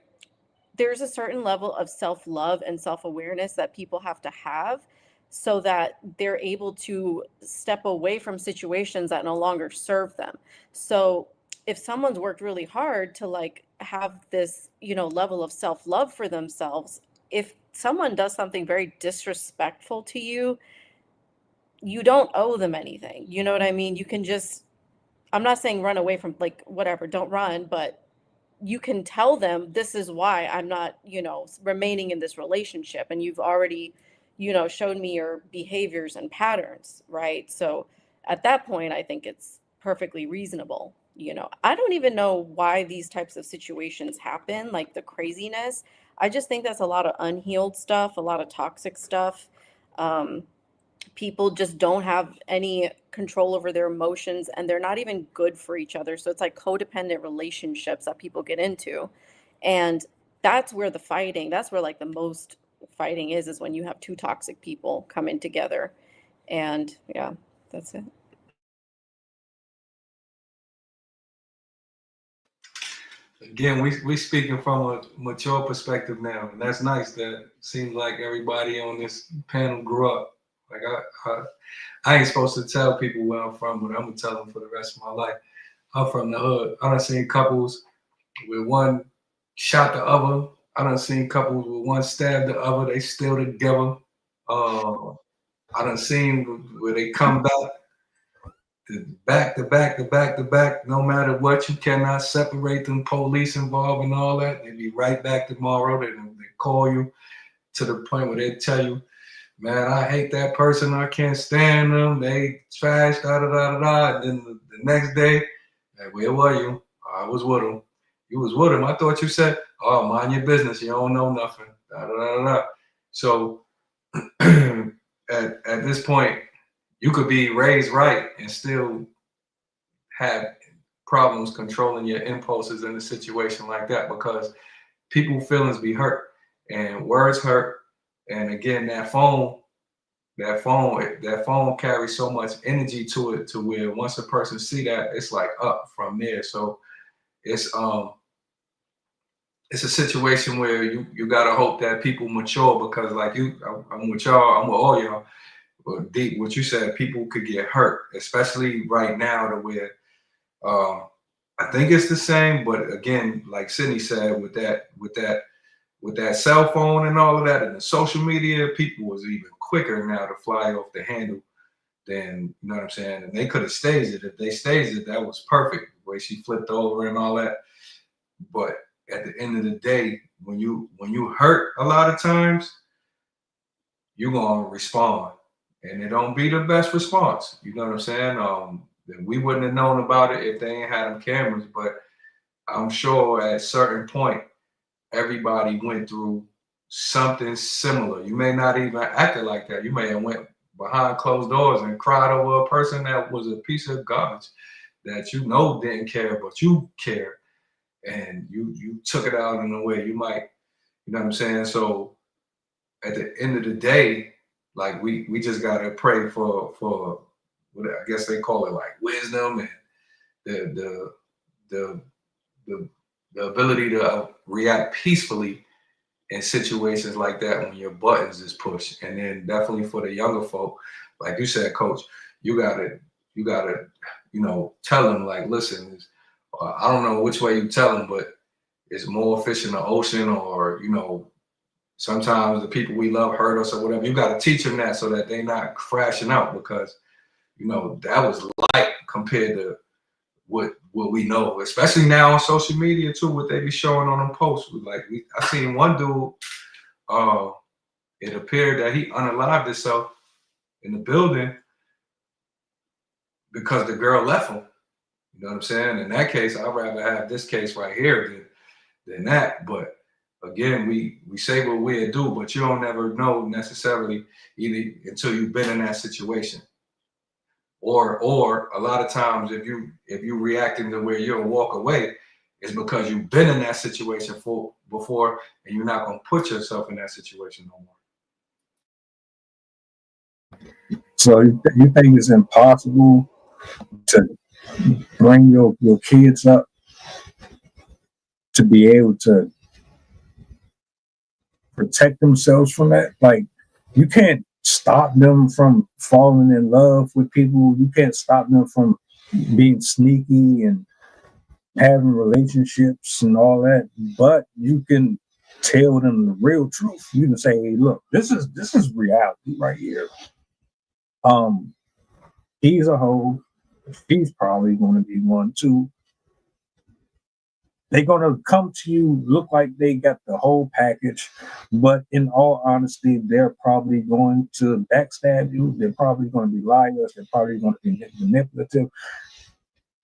there's a certain level of self-love and self-awareness that people have to have so that they're able to step away from situations that no longer serve them. So if someone's worked really hard to like have this, level of self-love for themselves, if someone does something very disrespectful to you, you don't owe them anything. You know what I mean? You can just, I'm not saying run away from, like, whatever, don't run, but you can tell them this is why I'm not, remaining in this relationship. And you've already, shown me your behaviors and patterns, right? So at that point, I think it's perfectly reasonable. I don't even know why these types of situations happen, like the craziness. I just think that's a lot of unhealed stuff, a lot of toxic stuff. Um, People just don't have any control over their emotions, and they're not even good for each other. So it's like codependent relationships that people get into. And that's where like the most fighting is when you have two toxic people coming together. And yeah, that's it. Again, we speaking from a mature perspective now, and that's nice. That seems like everybody on this panel grew up. Like I ain't supposed to tell people where I'm from, but I'm gonna tell them for the rest of my life. I'm from the hood. I done seen couples where one shot the other. I done seen couples where one stabbed the other. They still together. I done seen where they come back to back to back to back. No matter what, you cannot separate them. Police involved and all that. They be right back tomorrow. They call you to the point where they tell you, man, I hate that person. I can't stand them. They trash, da da da da da. And then the next day, hey, where were you? I was with them. You was with them. I thought you said, oh, mind your business. You don't know nothing. Da da da da. So at this point, you could be raised right and still have problems controlling your impulses in a situation like that, because people's feelings be hurt and words hurt. And again, that phone carries so much energy to it, to where once a person see that, it's like up from there. So it's a situation where you gotta hope that people mature, because like I'm with y'all, I'm with all y'all. But deep, what you said, people could get hurt, especially right now, to where I think it's the same. But again, like Sydney said, with that cell phone and all of that, and the social media, people was even quicker now to fly off the handle than, you know what I'm saying? And they could have staged it. If they staged it, that was perfect, the way she flipped over and all that. But at the end of the day, when you hurt a lot of times, you're gonna respond. And it don't be the best response. You know what I'm saying? We wouldn't have known about it if they ain't had them cameras, but I'm sure at a certain point, everybody went through something similar. You may not even acted like that. You may have went behind closed doors and cried over a person that was a piece of garbage that didn't care, but you cared. And you took it out in a way you might, you know what I'm saying? So at the end of the day, like we just gotta pray for what I guess they call it, like wisdom and the ability to react peacefully in situations like that when your buttons is pushed. And then definitely for the younger folk, like you said, Coach, you gotta tell them, like, listen, I don't know which way you tell them, but it's more fish in the ocean, or sometimes the people we love hurt us or whatever. You got to teach them that so that they're not crashing out, because that was light compared to what we know, especially now on social media too, what they be showing on them posts. Like I seen one dude, it appeared that he unalived himself in the building because the girl left him. You know what I'm saying? In that case, I'd rather have this case right here than that. But again, we say what we do, but you don't never know necessarily either until you've been in that situation. Or a lot of times, if you reacting to where you'll walk away, it's because you've been in that situation before, and you're not gonna put yourself in that situation no more. So you think it's impossible to bring your kids up to be able to protect themselves from that? Like, you can't stop them from falling in love with people. You can't stop them from being sneaky and having relationships and all that, but you can tell them the real truth. You can say, hey, look, this is reality right here. He's a hoe. She's probably going to be one too. They're going to come to you, look like they got the whole package, but in all honesty, they're probably going to backstab you. They're probably going to be liars. They're probably going to be manipulative.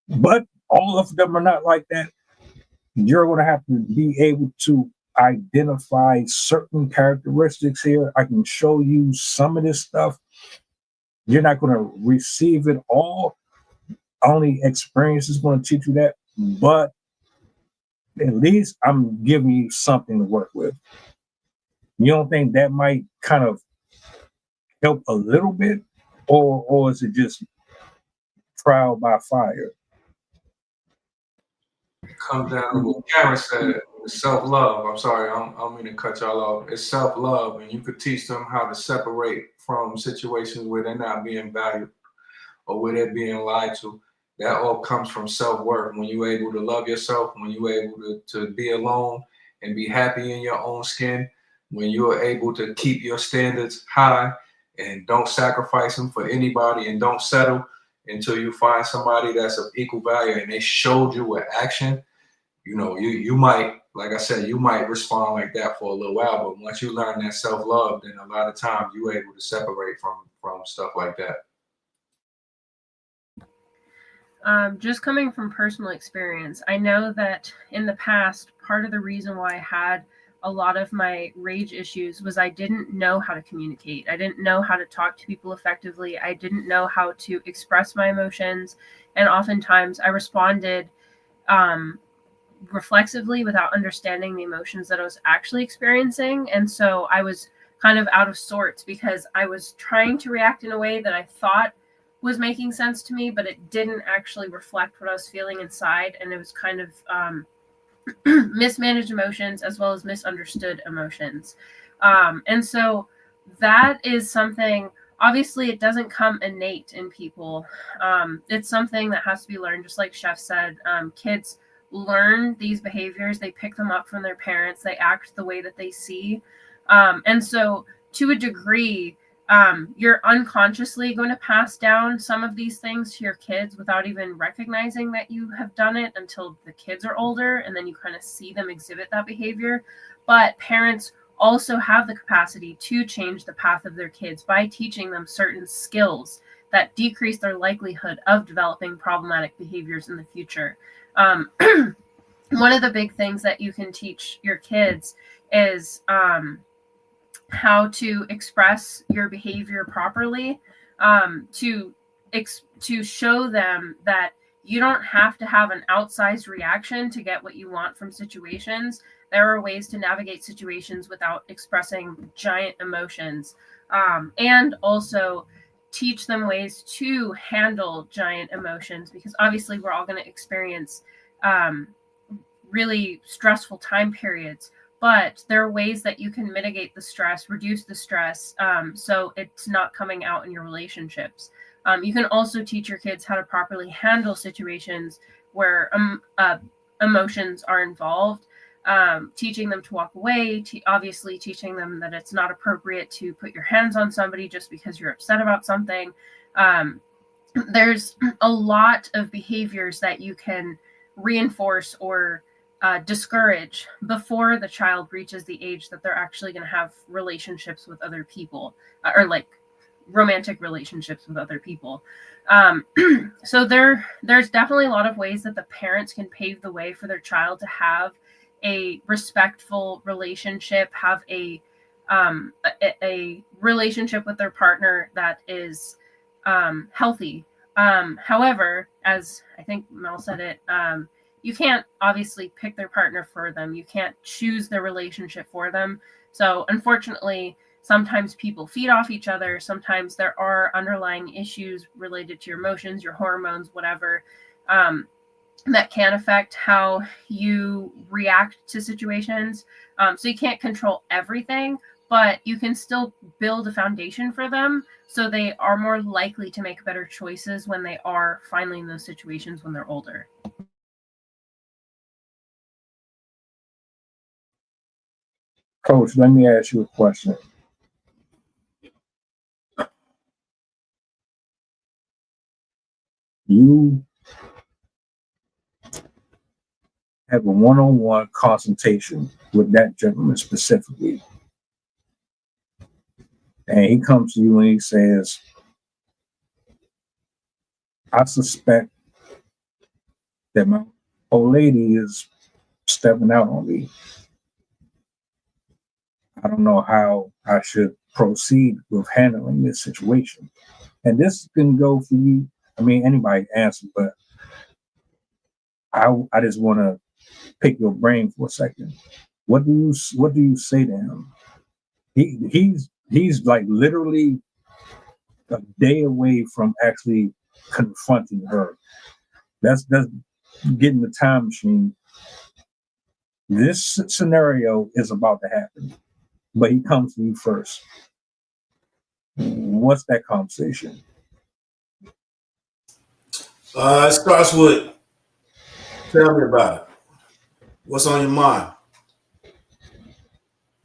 But all of them are not like that. You're going to have to be able to identify certain characteristics here. I can show you some of this stuff. You're not going to receive it all. Only experience is going to teach you that. But at least I'm giving you something to work with. You don't think that might kind of help a little bit? Or is it just trial by fire? Comes down to what Karen said, self-love. I'm sorry, I don't mean to cut y'all off. It's self-love, and you could teach them how to separate from situations where they're not being valued or where they're being lied to. That all comes from self-worth. When you're able to love yourself, when you're able to be alone and be happy in your own skin, when you're able to keep your standards high and don't sacrifice them for anybody and don't settle until you find somebody that's of equal value and they showed you with action, you might, like I said, you might respond like that for a little while, but once you learn that self-love, then a lot of times you're able to separate from stuff like that. Just coming from personal experience, I know that in the past, part of the reason why I had a lot of my rage issues was I didn't know how to communicate. I didn't know how to talk to people effectively. I didn't know how to express my emotions. And oftentimes I responded reflexively without understanding the emotions that I was actually experiencing. And so I was kind of out of sorts because I was trying to react in a way that I thought was making sense to me, but it didn't actually reflect what I was feeling inside. And it was kind of mismanaged emotions as well as misunderstood emotions. And so that is something, obviously it doesn't come innate in people. It's something that has to be learned, just like Chef said. Kids learn these behaviors, they pick them up from their parents, they act the way that they see. And so to a degree, you're unconsciously going to pass down some of these things to your kids without even recognizing that you have done it until the kids are older, and then you kind of see them exhibit that behavior. But parents also have the capacity to change the path of their kids by teaching them certain skills that decrease their likelihood of developing problematic behaviors in the future. One of the big things that you can teach your kids is how to express your behavior properly, to show them that you don't have to have an outsized reaction to get what you want from situations. There are ways to navigate situations without expressing giant emotions, and also teach them ways to handle giant emotions, because obviously we're all going to experience really stressful time periods. But there are ways that you can mitigate the stress, reduce the stress, so it's not coming out in your relationships. You can also teach your kids how to properly handle situations where emotions are involved, teaching them to walk away, obviously teaching them that it's not appropriate to put your hands on somebody just because you're upset about something. There's a lot of behaviors that you can reinforce or discourage before the child reaches the age that they're actually going to have relationships with other people, or like romantic relationships with other people. So there's definitely a lot of ways that the parents can pave the way for their child to have a respectful relationship, have a relationship with their partner that is healthy. However, as I think Mel said it, you can't obviously pick their partner for them. You can't choose their relationship for them. So unfortunately, sometimes people feed off each other. Sometimes there are underlying issues related to your emotions, your hormones, whatever, that can affect how you react to situations. So you can't control everything, but you can still build a foundation for them so they are more likely to make better choices when they are finally in those situations when they're older. Coach, let me ask you a question. You have a one-on-one consultation with that gentleman specifically, and he comes to you and he says, I suspect that my old lady is stepping out on me. I don't know how I should proceed with handling this situation. And this can go for you. I mean, anybody answer, but I just want to pick your brain for a second. What do you say to him? He's like literally a day away from actually confronting her. That's getting the time machine. This scenario is about to happen, but he comes to you first. What's that conversation? It starts with, tell me about it. What's on your mind?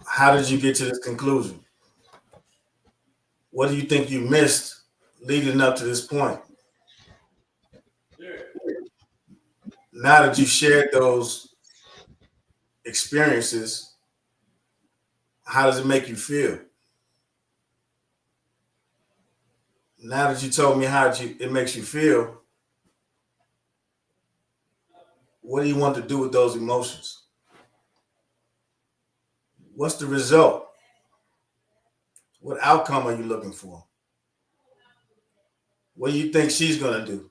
How did you get to this conclusion? What do you think you missed leading up to this point? Now that you shared those experiences, how does it make you feel? Now that you told me how it makes you feel, what do you want to do with those emotions? What's the result? What outcome are you looking for? What do you think she's going to do?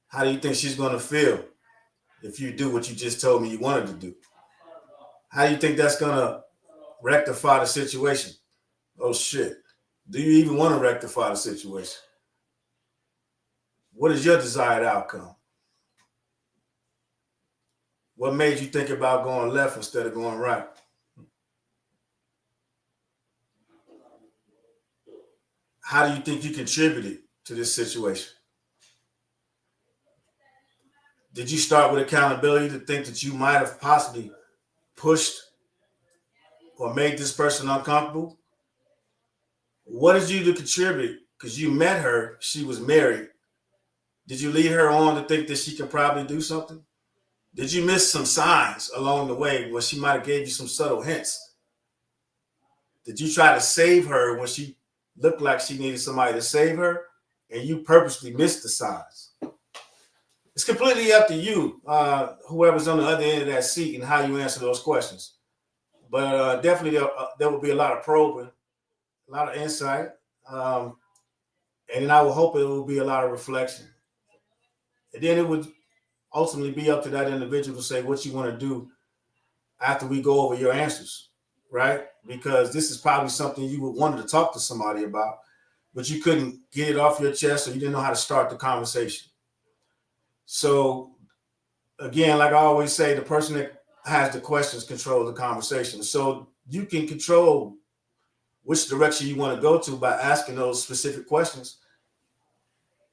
How do you think she's going to feel if you do what you just told me you wanted to do? How do you think that's going to rectify the situation? Oh, shit. Do you even want to rectify the situation? What is your desired outcome? What made you think about going left instead of going right? How do you think you contributed to this situation? Did you start with accountability to think that you might have possibly pushed or made this person uncomfortable? What did you do to contribute? Because you met her, she was married. Did you lead her on to think that she could probably do something? Did you miss some signs along the way where she might have gave you some subtle hints? Did you try to save her when she looked like she needed somebody to save her and you purposely missed the signs? It's completely up to you, whoever's on the other end of that seat, and how you answer those questions. But definitely there will be a lot of probing, a lot of insight, and then I will hope it will be a lot of reflection. And then it would ultimately be up to that individual to say what you want to do after we go over your answers, right? Because this is probably something you would want to talk to somebody about, but you couldn't get it off your chest or you didn't know how to start the conversation. So again, like I always say, the person that has the questions controls the conversation. So you can control which direction you want to go to by asking those specific questions.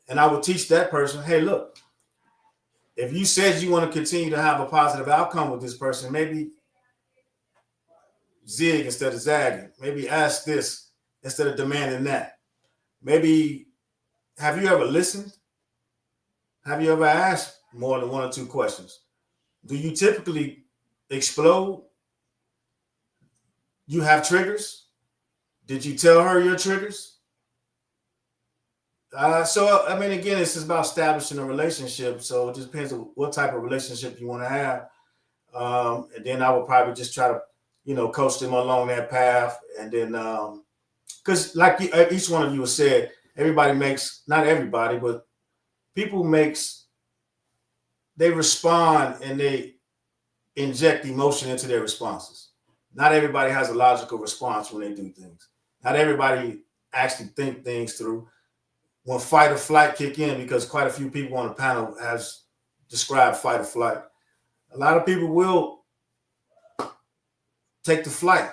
And I would teach that person, hey, look, if you said you want to continue to have a positive outcome with this person, maybe zig instead of zagging. Maybe ask this instead of demanding that. Maybe, have you ever listened? Have you ever asked more than one or two questions? Do you typically explode? You have triggers? Did you tell her your triggers? So, I mean, again, it's just about establishing a relationship. So it just depends on what type of relationship you want to have. And then I would probably just try to, coach them along that path. And then, because like each one of you has said, everybody makes, not everybody, but people they respond and they inject emotion into their responses. Not everybody has a logical response when they do things. Not everybody actually think things through. When fight or flight kick in, because quite a few people on the panel has described fight or flight, a lot of people will take the flight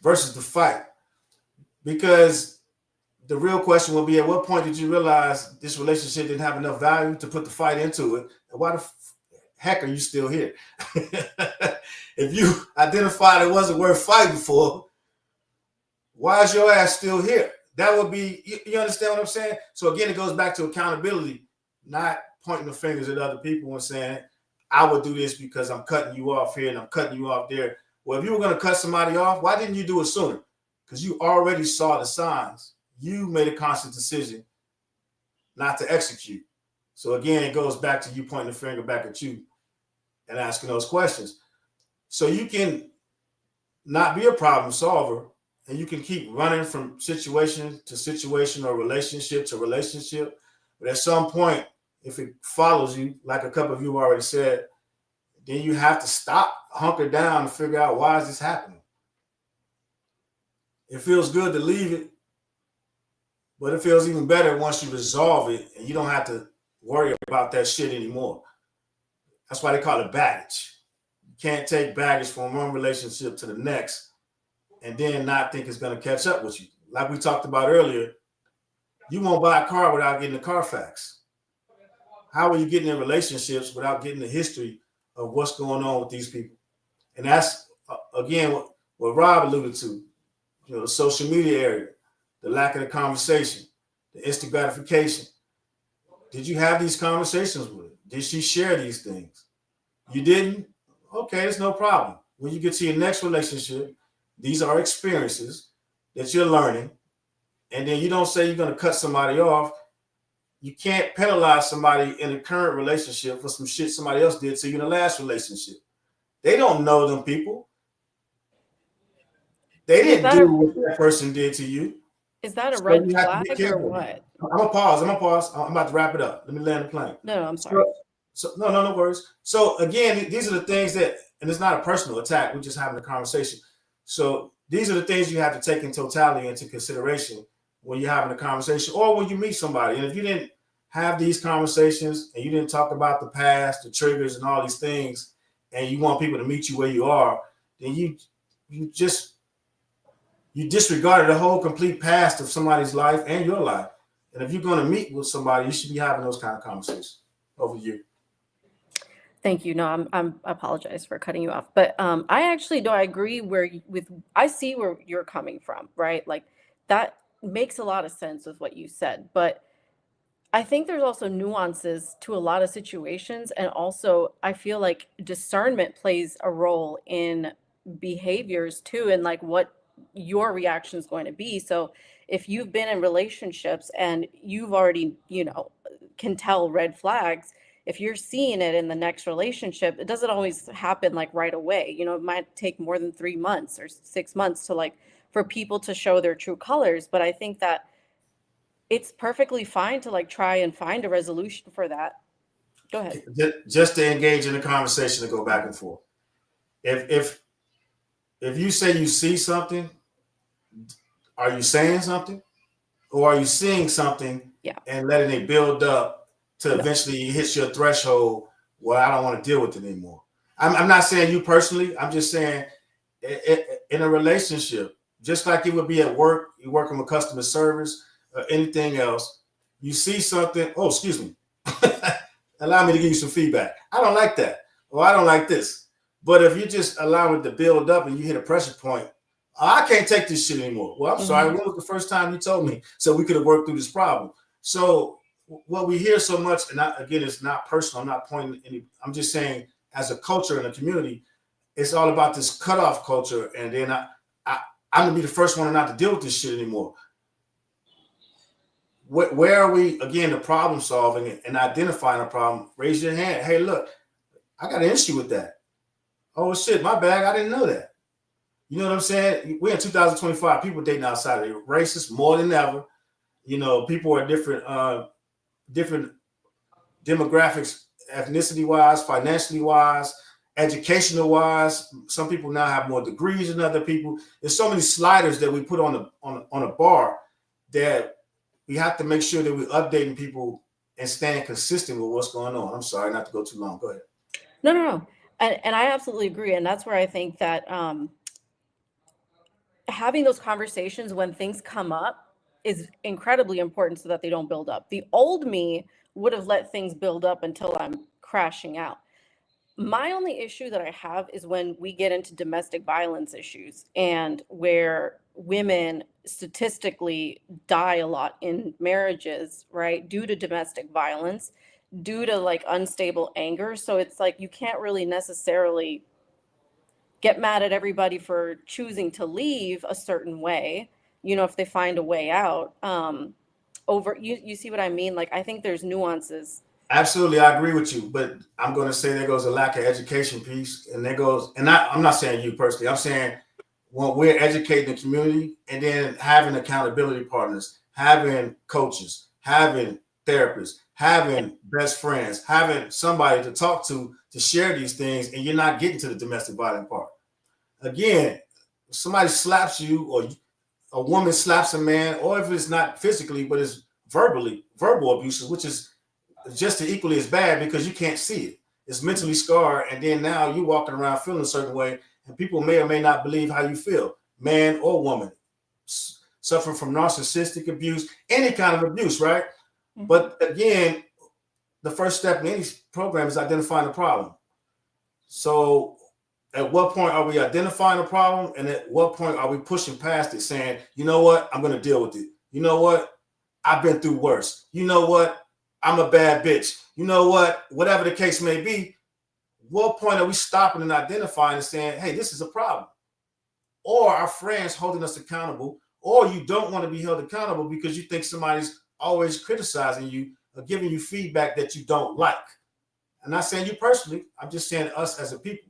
versus the fight, because the real question will be, at what point did you realize this relationship didn't have enough value to put the fight into it? And why the heck are you still here? If you identified it wasn't worth fighting for, why is your ass still here? That would be, you understand what I'm saying? So again, it goes back to accountability, not pointing the fingers at other people and saying, I would do this because I'm cutting you off here and I'm cutting you off there. Well, if you were going to cut somebody off, why didn't you do it sooner? Because you already saw the signs. You made a conscious decision not to execute. So again, it goes back to you pointing the finger back at you and asking those questions. So you can not be a problem solver, and you can keep running from situation to situation or relationship to relationship. But at some point, if it follows you, like a couple of you already said, then you have to stop, hunker down, and figure out, why is this happening? It feels good to leave it, but it feels even better once you resolve it and you don't have to worry about that shit anymore. That's why they call it baggage. You can't take baggage from one relationship to the next and then not think it's going to catch up with you. Like we talked about earlier, you won't buy a car without getting the Carfax. How are you getting in relationships without getting the history of what's going on with these people? And that's, again, what Rob alluded to, the social media area, the lack of the conversation, the instant gratification. Did you have these conversations with her? Did she share these things? You didn't? Okay, there's no problem. When you get to your next relationship, these are experiences that you're learning. And then you don't say you're going to cut somebody off. You can't penalize somebody in a current relationship for some shit somebody else did to you in the last relationship. They don't know them people. They didn't do what that person did to you. Is that a red flag or what? I'm gonna pause. I'm about to wrap it up. Let me land the plane. No, I'm sorry. No worries. So again, these are the things that, and it's not a personal attack. We're just having a conversation. So these are the things you have to take in totality into consideration when you're having a conversation or when you meet somebody. And if you didn't have these conversations and you didn't talk about the past, the triggers, and all these things, and you want people to meet you where you are, then you disregarded the whole complete past of somebody's life and your life. And if you're going to meet with somebody, you should be having those kind of conversations. Over you. Thank you. No, I apologize for cutting you off, but I actually do. I agree I see where you're coming from, right? Like that makes a lot of sense with what you said, but I think there's also nuances to a lot of situations, and also I feel like discernment plays a role in behaviors too, and like what your reaction is going to be. So if you've been in relationships and you've already, can tell red flags, if you're seeing it in the next relationship, it doesn't always happen like right away. It might take more than 3 months or 6 months to for people to show their true colors. But I think that it's perfectly fine to try and find a resolution for that. Go ahead. Just to engage in a conversation to go back and forth. If you say you see something, are you saying something? Or are you seeing something and letting it build up to eventually hit your threshold where I don't want to deal with it anymore? I'm not saying you personally. I'm just saying in a relationship, just like it would be at work, you're working with customer service or anything else, you see something, oh, excuse me, allow me to give you some feedback. I don't like that. Or I don't like this. But if you just allow it to build up and you hit a pressure point, I can't take this shit anymore. Well, I'm sorry. When was the first time you told me so we could have worked through this problem? So what we hear so much, and again, it's not personal. I'm not pointing any. I'm just saying, as a culture and a community, it's all about this cutoff culture. And then I'm gonna be the first one not to deal with this shit anymore. Where are we? Again, the problem solving and identifying a problem. Raise your hand. Hey, look, I got an issue with that. Oh shit, my bad. I didn't know that. You know what I'm saying? We're in 2025. People dating outside. They're racist more than ever. People are different demographics, ethnicity wise, financially wise, educational wise. Some people now have more degrees than other people. There's so many sliders that we put on a bar that we have to make sure that we're updating people and staying consistent with what's going on. I'm sorry not to go too long. Go ahead. No. And I absolutely agree. And that's where I think that having those conversations when things come up is incredibly important so that they don't build up. The old me would have let things build up until I'm crashing out. My only issue that I have is when we get into domestic violence issues and where women statistically die a lot in marriages, right? Due to domestic violence, due to like unstable anger. So it's like you can't really necessarily get mad at everybody for choosing to leave a certain way, you know, if they find a way out. Over you see what I mean? Like I think there's nuances. Absolutely, I agree with you, but I'm going to say there goes a lack of education piece, and there goes, and I'm not saying you personally. I'm saying when we're educating the community, and then having accountability partners, having coaches, having therapists, having best friends, having somebody to talk to share these things, and you're not getting to the domestic violence part. Again, if somebody slaps you, or a woman slaps a man, or if it's not physically, but it's verbal abuse, which is just as equally as bad because you can't see it. It's mentally scarred, and then now you walking around feeling a certain way, and people may or may not believe how you feel, man or woman, suffering from narcissistic abuse, any kind of abuse, right? Mm-hmm. But again, the first step in any program is identifying the problem. So at what point are we identifying the problem, and at what point are we pushing past it, saying, you know what, I'm going to deal with it. You know what, I've been through worse. You know what, I'm a bad bitch. You know what? Whatever the case may be, what point are we stopping and identifying and saying, hey, this is a problem? Or our friends holding us accountable, or you don't want to be held accountable because you think somebody's always criticizing you or giving you feedback that you don't like. I'm not saying you personally. I'm just saying us as a people.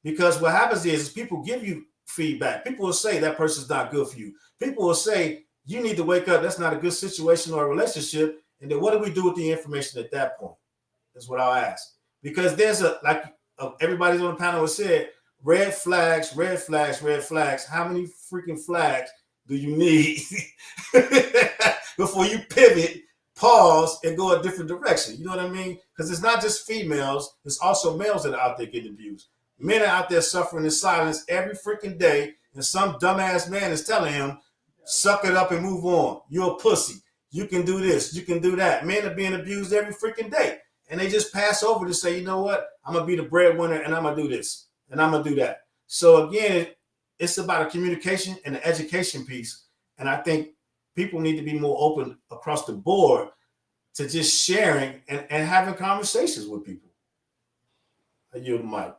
Because what happens is people give you feedback. People will say that person's not good for you. People will say you need to wake up. That's not a good situation or a relationship. And then what do we do with the information at that point? Is what I'll ask. Because there's everybody's on the panel has said, red flags, red flags, red flags. How many freaking flags do you need before you pivot, pause, and go a different direction? You know what I mean? Because it's not just females. It's also males that are out there getting abused. Men are out there suffering in silence every freaking day. And some dumbass man is telling him, suck it up and move on. You're a pussy. You can do this. You can do that. Men are being abused every freaking day. And they just pass over to say, you know what? I'm going to be the breadwinner and I'm going to do this. And I'm going to do that. So again, it's about a communication and an education piece. And I think people need to be more open across the board to just sharing and having conversations with people. I yield the mic.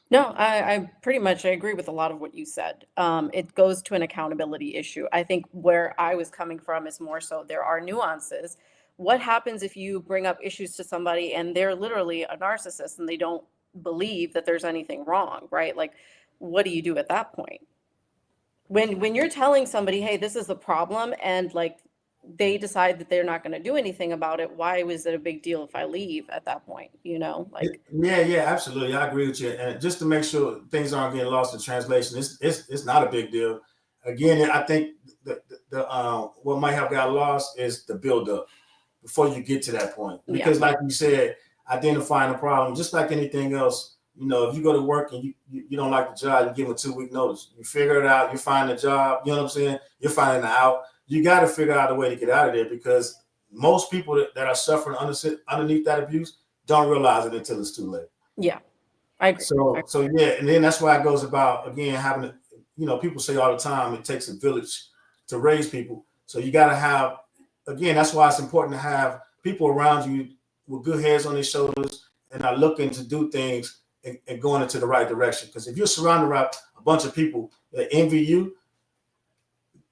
No, I pretty much I agree with a lot of what you said. It goes to an accountability issue. I think where I was coming from is more so there are nuances. What happens if you bring up issues to somebody and they're literally a narcissist and they don't believe that there's anything wrong, right? Like, what do you do at that point? When you're telling somebody, hey, this is the problem, and like they decide that they're not going to do anything about it, why was it a big deal if I leave at that point? You know, like yeah, absolutely. I agree with you. And just to make sure things aren't getting lost in translation, it's not a big deal. Again, I think the what might have got lost is the buildup before you get to that point. Because like you said, identifying a problem, just like anything else, you know, if you go to work and you don't like the job, you give them a 2-week notice. You figure it out, you find a job, you know what I'm saying? You're finding it out. You got to figure out a way to get out of there, because most people that are suffering underneath that abuse don't realize it until it's too late. Yeah, I agree. So yeah, and then that's why it goes about, again, having, you know, people say all the time, it takes a village to raise people. So you got to have, again, that's why it's important to have people around you with good heads on their shoulders and are looking to do things and going into the right direction. Because if you're surrounded by a bunch of people that envy you,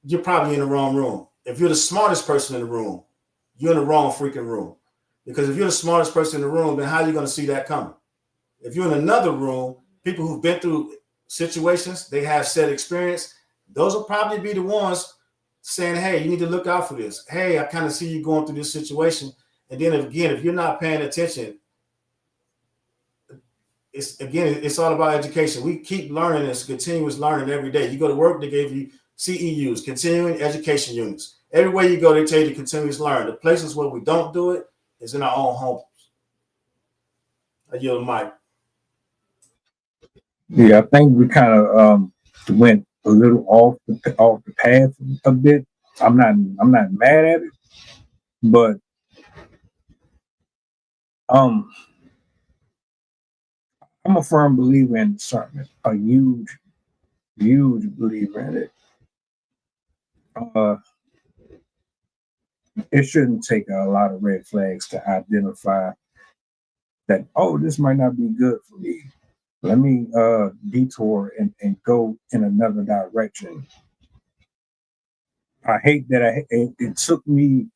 you're probably in the wrong room. If you're the smartest person in the room, you're in the wrong freaking room. Because if you're the smartest person in the room, then how are you going to see that coming? If you're in another room, people who've been through situations, they have said experience, those will probably be the ones saying, hey, you need to look out for this. Hey, I kind of see you going through this situation. And then again, if you're not paying attention, it's all about education. We keep learning. It's continuous learning every day. You go to work, they gave you CEUs, continuing education units. Everywhere you go, they tell you to continuously learn. The places where we don't do it is in our own homes. I yield the mic. Yeah, I think we kind of went a little off the path a bit. I'm not mad at it, but I'm a firm believer in discernment. A huge believer in it. It shouldn't take a lot of red flags to identify that, oh, this might not be good for me. Let me detour and go in another direction. I hate that it took me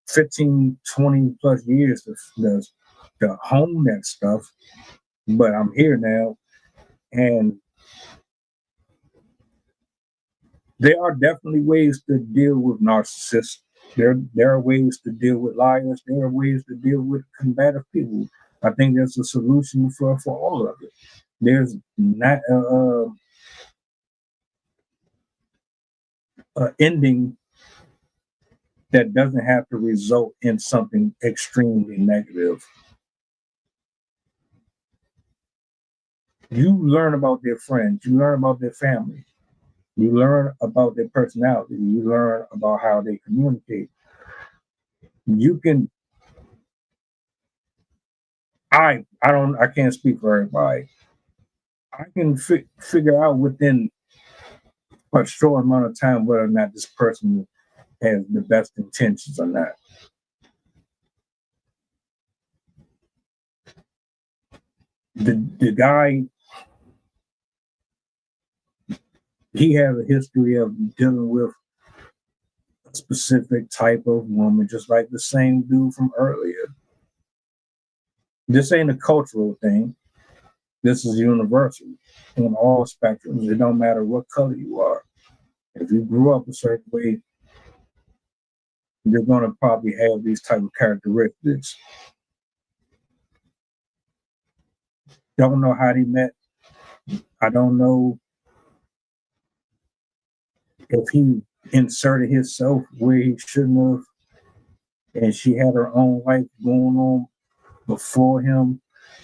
15, 20 plus years to hone that stuff, but I'm here now. And there are definitely ways to deal with narcissists. There are ways to deal with liars. There are ways to deal with combative people. I think there's a solution for all of it. There's not an ending that doesn't have to result in something extremely negative. You learn about their friends. You learn about their family. You learn about their personality. You learn about how they communicate. You can. I can't speak for everybody. I can figure out within a short amount of time whether or not this person has the best intentions or not. The guy, he has a history of dealing with a specific type of woman, just like the same dude from earlier. This ain't a cultural thing. This is universal on all spectrums. It don't matter what color you are. If you grew up a certain way, you're going to probably have these type of characteristics. Don't know how they met. I don't know if he inserted himself where he shouldn't have, and she had her own life going on before him.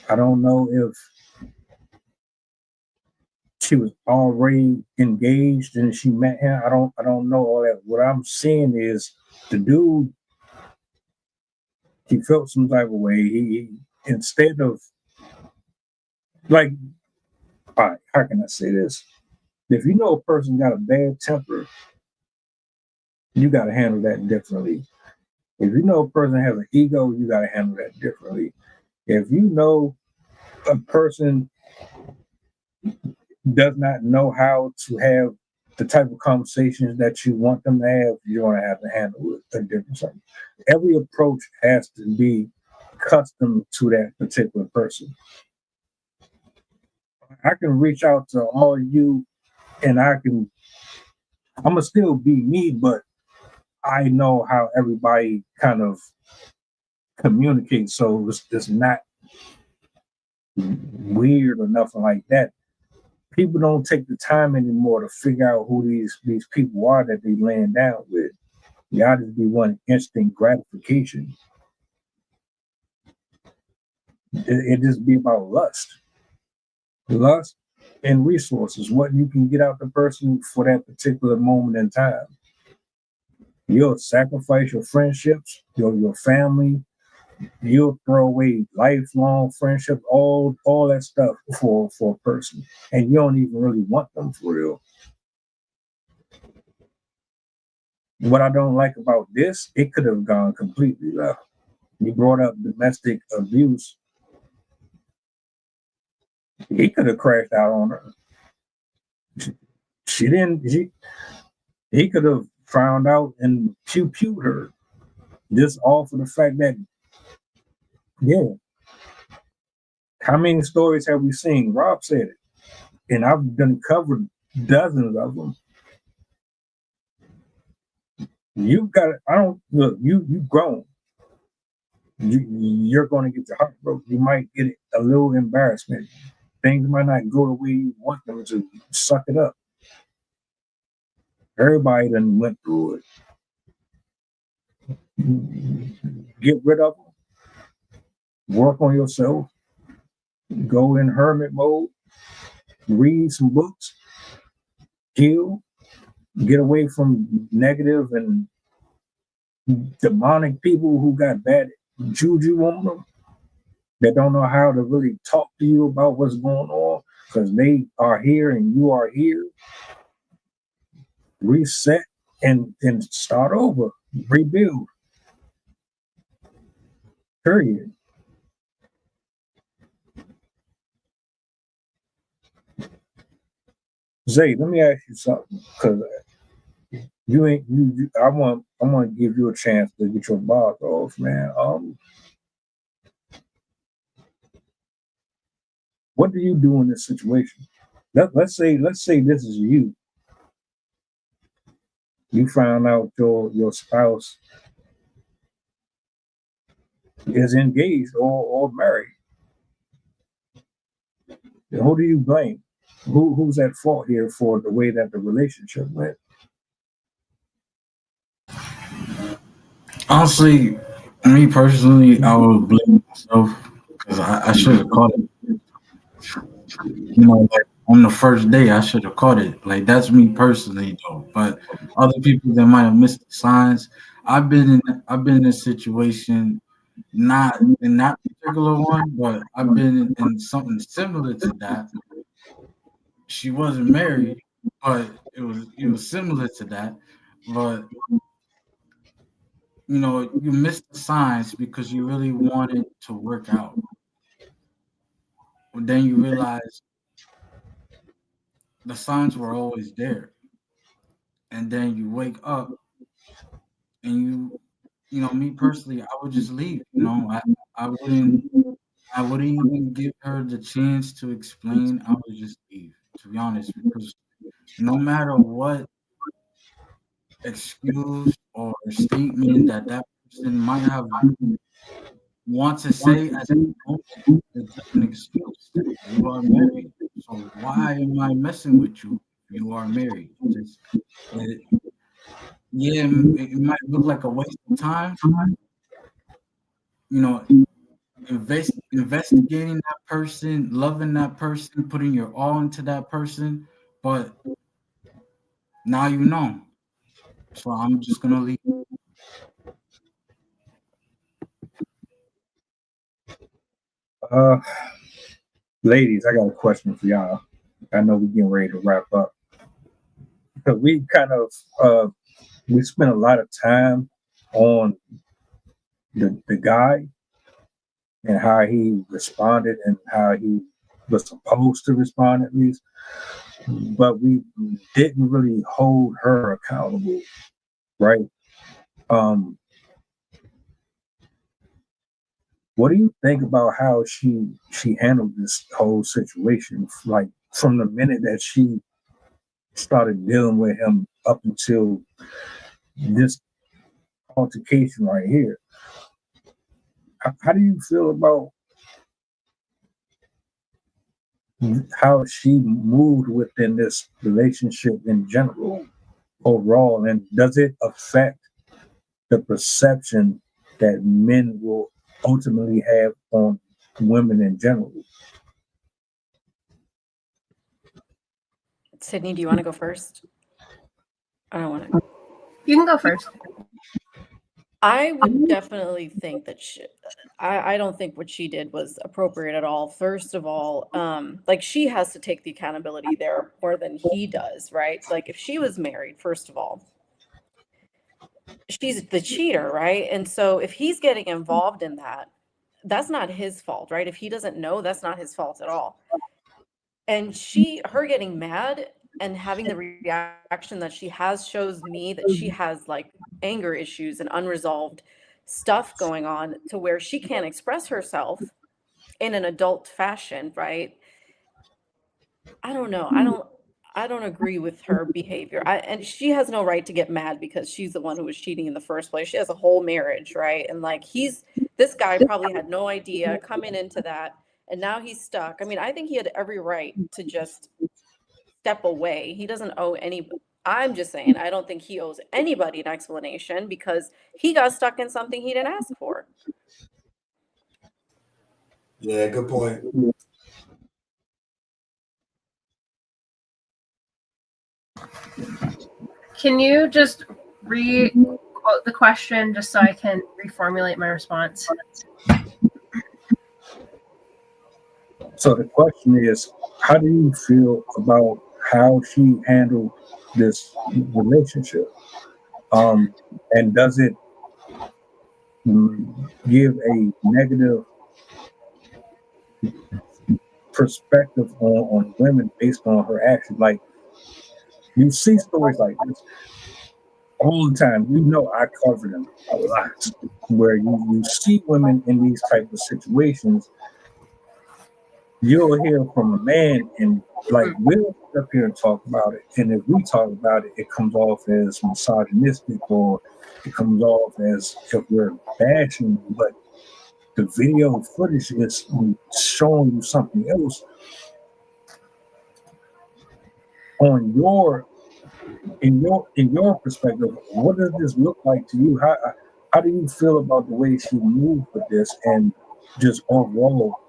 I don't know if she was already engaged and she met him. I don't know all that. What I'm saying is the dude, he felt some type of way. He instead of like, all right, how can I say this? If you know a person got a bad temper, you got to handle that differently. If you know a person has an ego, you got to handle that differently. If you know a person does not know how to have the type of conversations that you want them to have, you're going to have to handle it a different way. Every approach has to be custom to that particular person. I can reach out to all of you and I'm going to still be me, but I know how everybody kind of communicates, so it's not weird or nothing like that. People don't take the time anymore to figure out who these people are that they laying down with. Y'all just be wanting instant gratification. It just be about lust and resources, what you can get out the person for that particular moment in time. You'll sacrifice your friendships, your family. You'll throw away lifelong friendships, all that stuff for a person, and you don't even really want them for real. What I don't like about this, it could have gone completely left. You brought up domestic abuse. He could have crashed out on her. She didn't. He could have found out and pew-pewed her. Just all for the fact that, yeah. How many stories have we seen? Rob said it, and I've done covered dozens of them. You got. I don't look. You grown. you're going to get your heart broken. You might get a little embarrassment. Things might not go the way you want them to. Suck it up. Everybody done went through it. Get rid of them. Work on yourself. Go in hermit mode. Read some books. Heal. Get away from negative and demonic people who got bad juju on them, that don't know how to really talk to you about what's going on, because they are here and you are here. Reset and start over. Rebuild. Period. Zay, let me ask you something, because I want to give you a chance to get your bars off, man. What do you do in this situation? Let's say this is you. You found out your spouse is engaged or married. Who do you blame? Who's at fault here for the way that the relationship went? Honestly, me personally, I would blame myself because I should have caught it. Like on the first day, I should have caught it. Like that's me personally, though. But other people that might have missed the signs. I've been in a situation, not in that particular one, but I've been in something similar to that. She wasn't married, but it was similar to that. But you missed the signs because you really wanted to work out. But then you realize the signs were always there. And then you wake up and me personally, I would just leave. I wouldn't even give her the chance to explain. I would just leave, to be honest, because no matter what excuse or statement that person might have want to say as a moment, it's just an excuse. You are married, so why am I messing with you? You are married. It might look like a waste of time. Investigating that person, loving that person, putting your all into that person, but now you know. So I'm just gonna leave. Ladies, I got a question for y'all. I know we're getting ready to wrap up, because we kind of we spent a lot of time on the guy and how he responded and how he was supposed to respond, at least, but we didn't really hold her accountable, right? What do you think about how she handled this whole situation, like from the minute that she started dealing with him up until this altercation right here? How do you feel about how she moved within this relationship in general, overall, and does it affect the perception that men will ultimately have on women in general? Sydney, do you want to go first? I don't want to. You can go first. I would definitely think that I don't think what she did was appropriate at all. First of all, like she has to take the accountability there more than he does, right? Like if she was married, first of all, she's the cheater, right? And so if he's getting involved in that, that's not his fault, right? If he doesn't know, that's not his fault at all. And her getting mad and having the reaction that she has shows me that she has like anger issues and unresolved stuff going on to where she can't express herself in an adult fashion, right? I don't know. I don't agree with her behavior. And she has no right to get mad because she's the one who was cheating in the first place. She has a whole marriage, right? And like he's This guy probably had no idea coming into that, and now he's stuck. I mean, I think he had every right to just step away. He doesn't owe any. I'm just saying, I don't think he owes anybody an explanation because he got stuck in something he didn't ask for. Yeah, good point. Can you just re-quote the question just so I can reformulate my response? So the question is, how do you feel about how she handled this relationship? And does it give a negative perspective on women based on her actions? Like, you see stories like this all the time. You know, I cover them a lot, where you see women in these type of situations. You'll hear from a man, and like, we'll sit up here and talk about it, and if we talk about it, it comes off as misogynistic, or it comes off as if we're bashing. But the video footage is showing you something else. On in your perspective, what does this look like to you? How do you feel about the way she moved with this, and just overall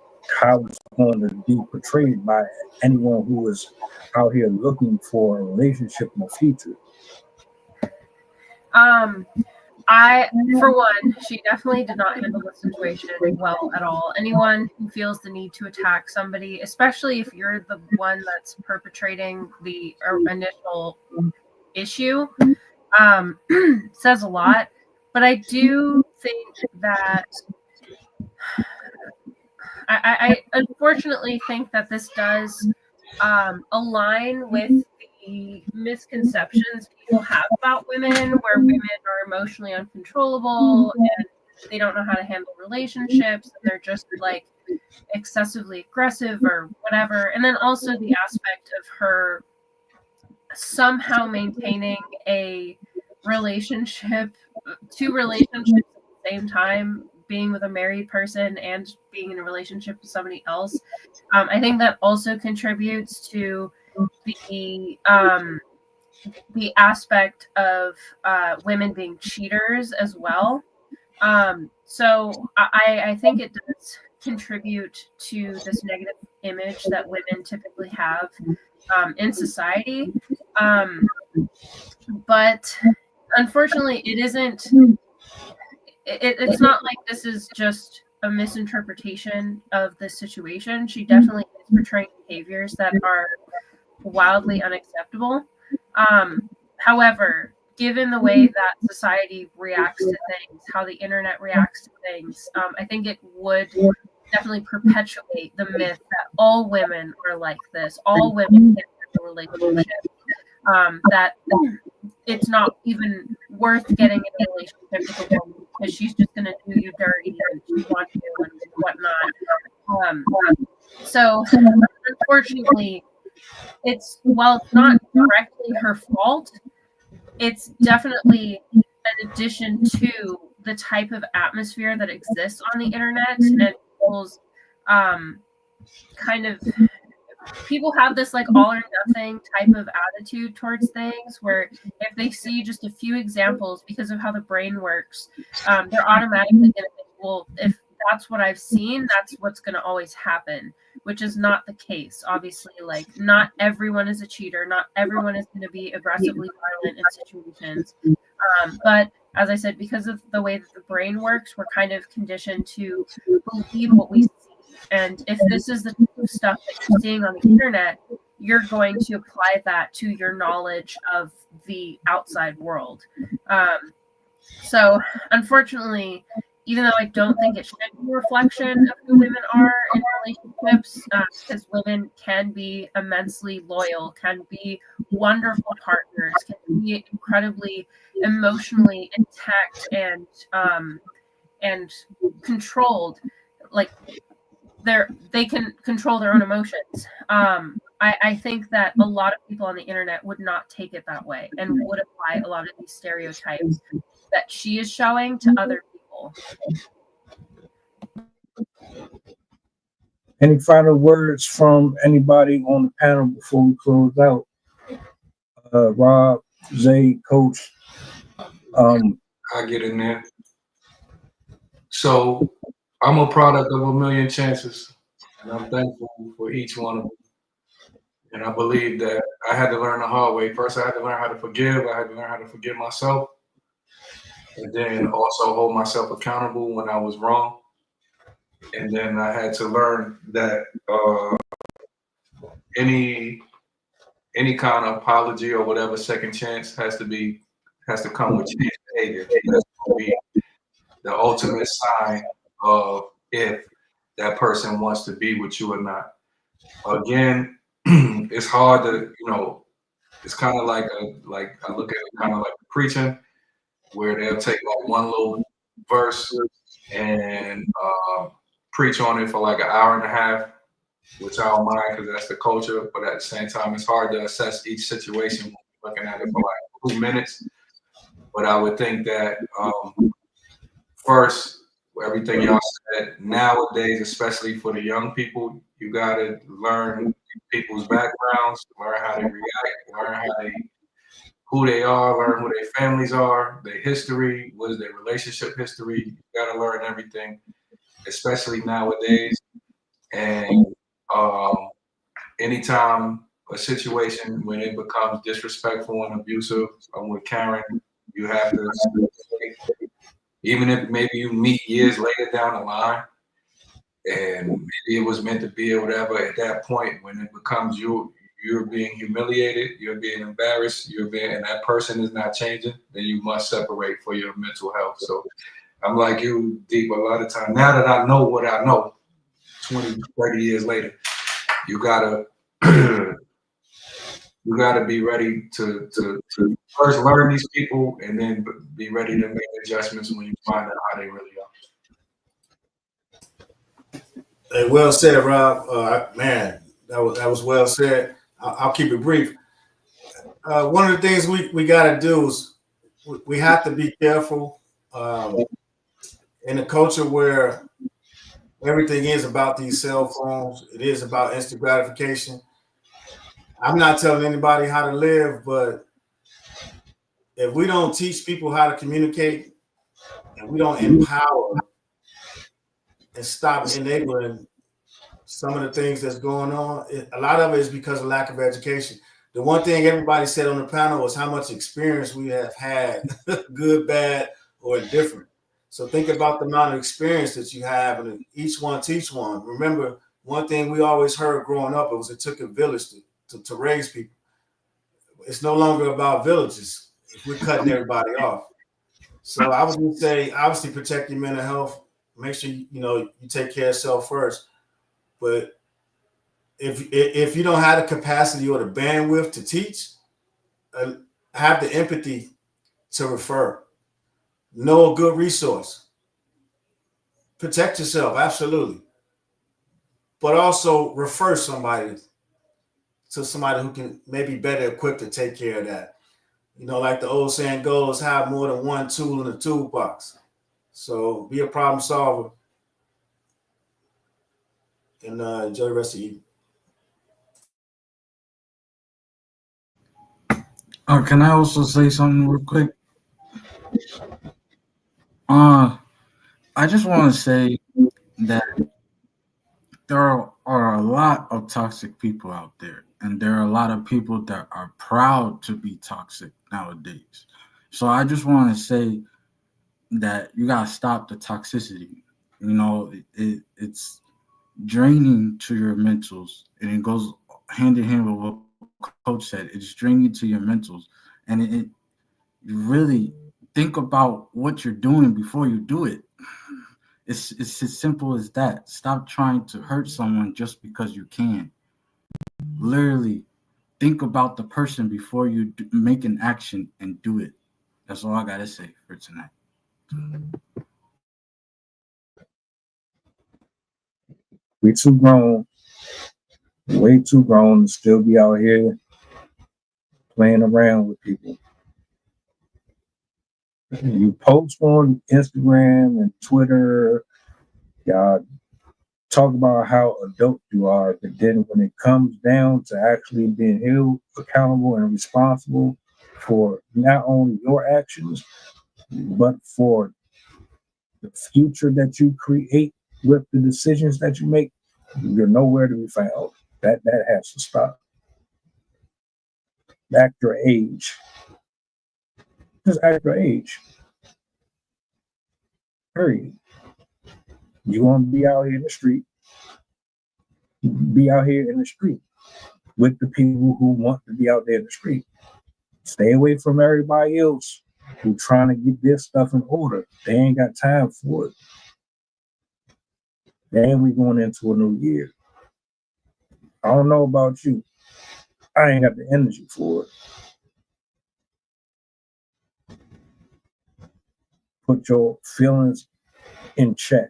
how it's going to be portrayed by anyone who is out here looking for a relationship in the future? For one, she definitely did not handle the situation well at all. Anyone who feels the need to attack somebody, especially if you're the one that's perpetrating the initial issue, says a lot. But I do think that I unfortunately think that this does align with the misconceptions people have about women, where women are emotionally uncontrollable and they don't know how to handle relationships, and they're just like excessively aggressive or whatever. And then also the aspect of her somehow maintaining a relationship, two relationships at the same time, being with a married person and being in a relationship with somebody else. I think that also contributes to the aspect of women being cheaters as well. So I think it does contribute to this negative image that women typically have in society. But unfortunately, it isn't. It's not like this is just a misinterpretation of the situation. She definitely is portraying behaviors that are wildly unacceptable. However, given the way that society reacts to things, how the internet reacts to things, I think it would definitely perpetuate the myth that all women are like this. All women can't have a relationship. That it's not even worth getting in a relationship with a woman because she's just going to do you dirty and she wants you and whatnot. So unfortunately, while it's not directly her fault, it's definitely an addition to the type of atmosphere that exists on the internet, and people's people have this like all or nothing type of attitude towards things, where if they see just a few examples, because of how the brain works, they're automatically going to think, well, if that's what I've seen, that's what's going to always happen, which is not the case. Obviously, like, not everyone is a cheater. Not everyone is going to be aggressively violent in situations. But as I said, because of the way that the brain works, we're kind of conditioned to believe what we see. And if this is the type of stuff that you're seeing on the internet, you're going to apply that to your knowledge of the outside world. So unfortunately, even though I don't think it should be a reflection of who women are in relationships, because women can be immensely loyal, can be wonderful partners, can be incredibly emotionally intact and controlled. Like, they can control their own emotions. I think that a lot of people on the internet would not take it that way and would apply a lot of these stereotypes that she is showing to other people. Any final words from anybody on the panel before we close out? Rob, Zay, Coach. I get in there. So I'm a product of a million chances, and I'm thankful for each one of them. And I believe that I had to learn the hard way. First, I had to learn how to forgive. I had to learn how to forgive myself, and then also hold myself accountable when I was wrong. And then I had to learn that any kind of apology or whatever second chance has to come with change behavior. That's going to be the ultimate sign of if that person wants to be with you or not. Again, it's hard to, it's kind of like I look at it kind of like preaching, where they'll take like one little verse and preach on it for like an hour and a half, which I don't mind because that's the culture. But at the same time, it's hard to assess each situation when you're looking at it for like 2 minutes. But I would think that first, everything y'all said, nowadays, especially for the young people, you got to learn people's backgrounds, learn how they react, learn who they are, learn who their families are, their history, what is their relationship history. You got to learn everything, especially nowadays. And anytime a situation when it becomes disrespectful and abusive, with Karen, you have to, even if maybe you meet years later down the line, and maybe it was meant to be or whatever, at that point when it becomes you're being humiliated, you're being embarrassed, and that person is not changing, then you must separate for your mental health. So I'm like you, Deep, a lot of time. Now that I know what I know, 20, 30 years later, you gotta be ready to first learn these people and then be ready to make adjustments when you find out how they really are. Hey, well said, Rob. Man, that was well said. I'll keep it brief. One of the things we got to do is we have to be careful in a culture where everything is about these cell phones. It is about instant gratification. I'm not telling anybody how to live, but if we don't teach people how to communicate and we don't empower and stop enabling some of the things that's going on, a lot of it is because of lack of education. The one thing everybody said on the panel was how much experience we have had, good, bad, or indifferent. So think about the amount of experience that you have, and each one teach one. Remember, one thing we always heard growing up, it took a village to raise people. It's no longer about villages if we're cutting everybody off. So I would just say, obviously, protect your mental health. Make sure you take care of yourself first. But if you don't have the capacity or the bandwidth to teach, have the empathy to refer. Know a good resource. Protect yourself, absolutely. But also refer somebody to somebody who can maybe better equipped to take care of that. Like the old saying goes, have more than one tool in the toolbox. So be a problem solver and enjoy the rest of the evening. Can I also say something real quick? I just want to say that there are a lot of toxic people out there, and there are a lot of people that are proud to be toxic nowadays. So I just want to say that you gotta stop the toxicity. It's draining to your mentals, and it goes hand in hand with what Coach said. It's draining to your mentals, and you really think about what you're doing before you do it. It's as simple as that. Stop trying to hurt someone just because you can. Literally, think about the person before you make an action and do it. That's all I gotta say for tonight. We too grown, way too grown to still be out here playing around with people. You post on Instagram and Twitter, y'all talk about how adult you are, but then when it comes down to actually being held accountable and responsible for not only your actions, but for the future that you create with the decisions that you make, you're nowhere to be found. That has to stop. Act your age. Just act your age. Period. You want to be out here in the street, be out here in the street with the people who want to be out there in the street. Stay away from everybody else who trying to get this stuff in order. They ain't got time for it. Then we going into a new year. I don't know about you. I ain't got the energy for it. Put your feelings in check.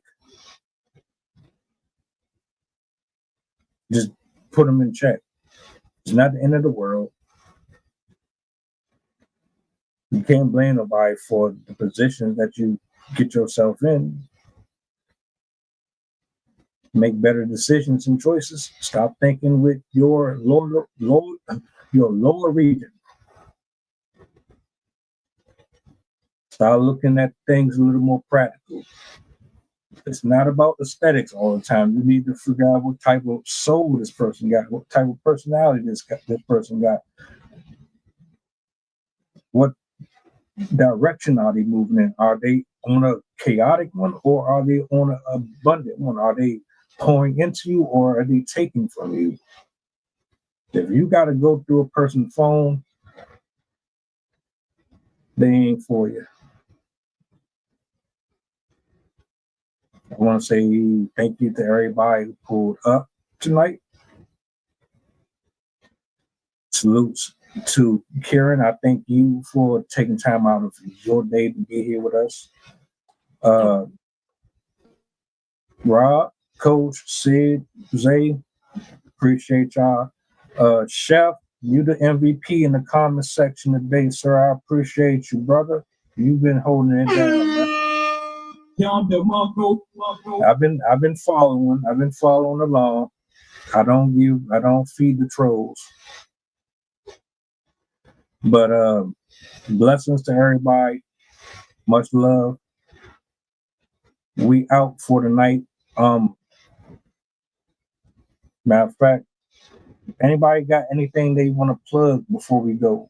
Just put them in check. It's not the end of the world. You can't blame nobody for the positions that you get yourself in. Make better decisions and choices. Stop thinking with your lower region. Start looking at things a little more practical. It's not about aesthetics all the time. You need to figure out what type of soul this person got, what type of personality this person got. What direction are they moving in? Are they on a chaotic one, or are they on an abundant one? Are they pouring into you, or are they taking from you? If you got to go through a person's phone, they ain't for you. I want to say thank you to everybody who pulled up tonight. Salutes to Karen. I thank you for taking time out of your day to be here with us. Rob, Coach, Sid, Zay, appreciate y'all. Chef, you the MVP in the comment section today, sir. I appreciate you, brother. You've been holding it down, man. I've been following along. I don't feed the trolls. But blessings to everybody. Much love. We out for the night. Matter of fact, anybody got anything they want to plug before we go?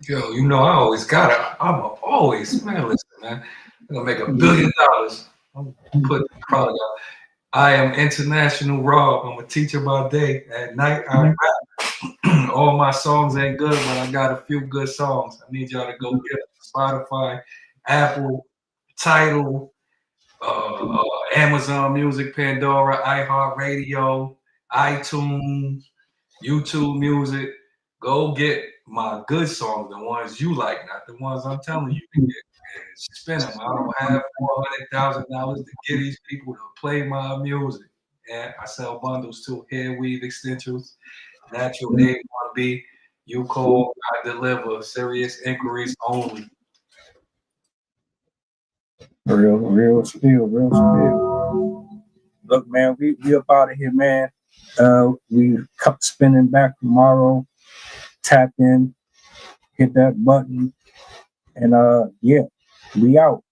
Yo, you know I always got it. I'm always, man, listen, man. I'm gonna make $1 billion. I'm putting the product out. I am International Rob. I'm a teacher by day. At night, I rap. All my songs ain't good, but I got a few good songs. I need y'all to go get Spotify, Apple, Tidal, Amazon Music, Pandora, iHeartRadio, iTunes, YouTube Music. Go get my good songs, the ones you like, not the ones I'm telling you to get. And spend them. I don't have $400,000 to get these people to play my music. And I sell bundles too, hair weave extensions, natural name 1B. You call, I deliver. Serious inquiries only. Real spill. Look, man, we up out of here, man. We spinning back tomorrow. Tap in, hit that button, and yeah, we out.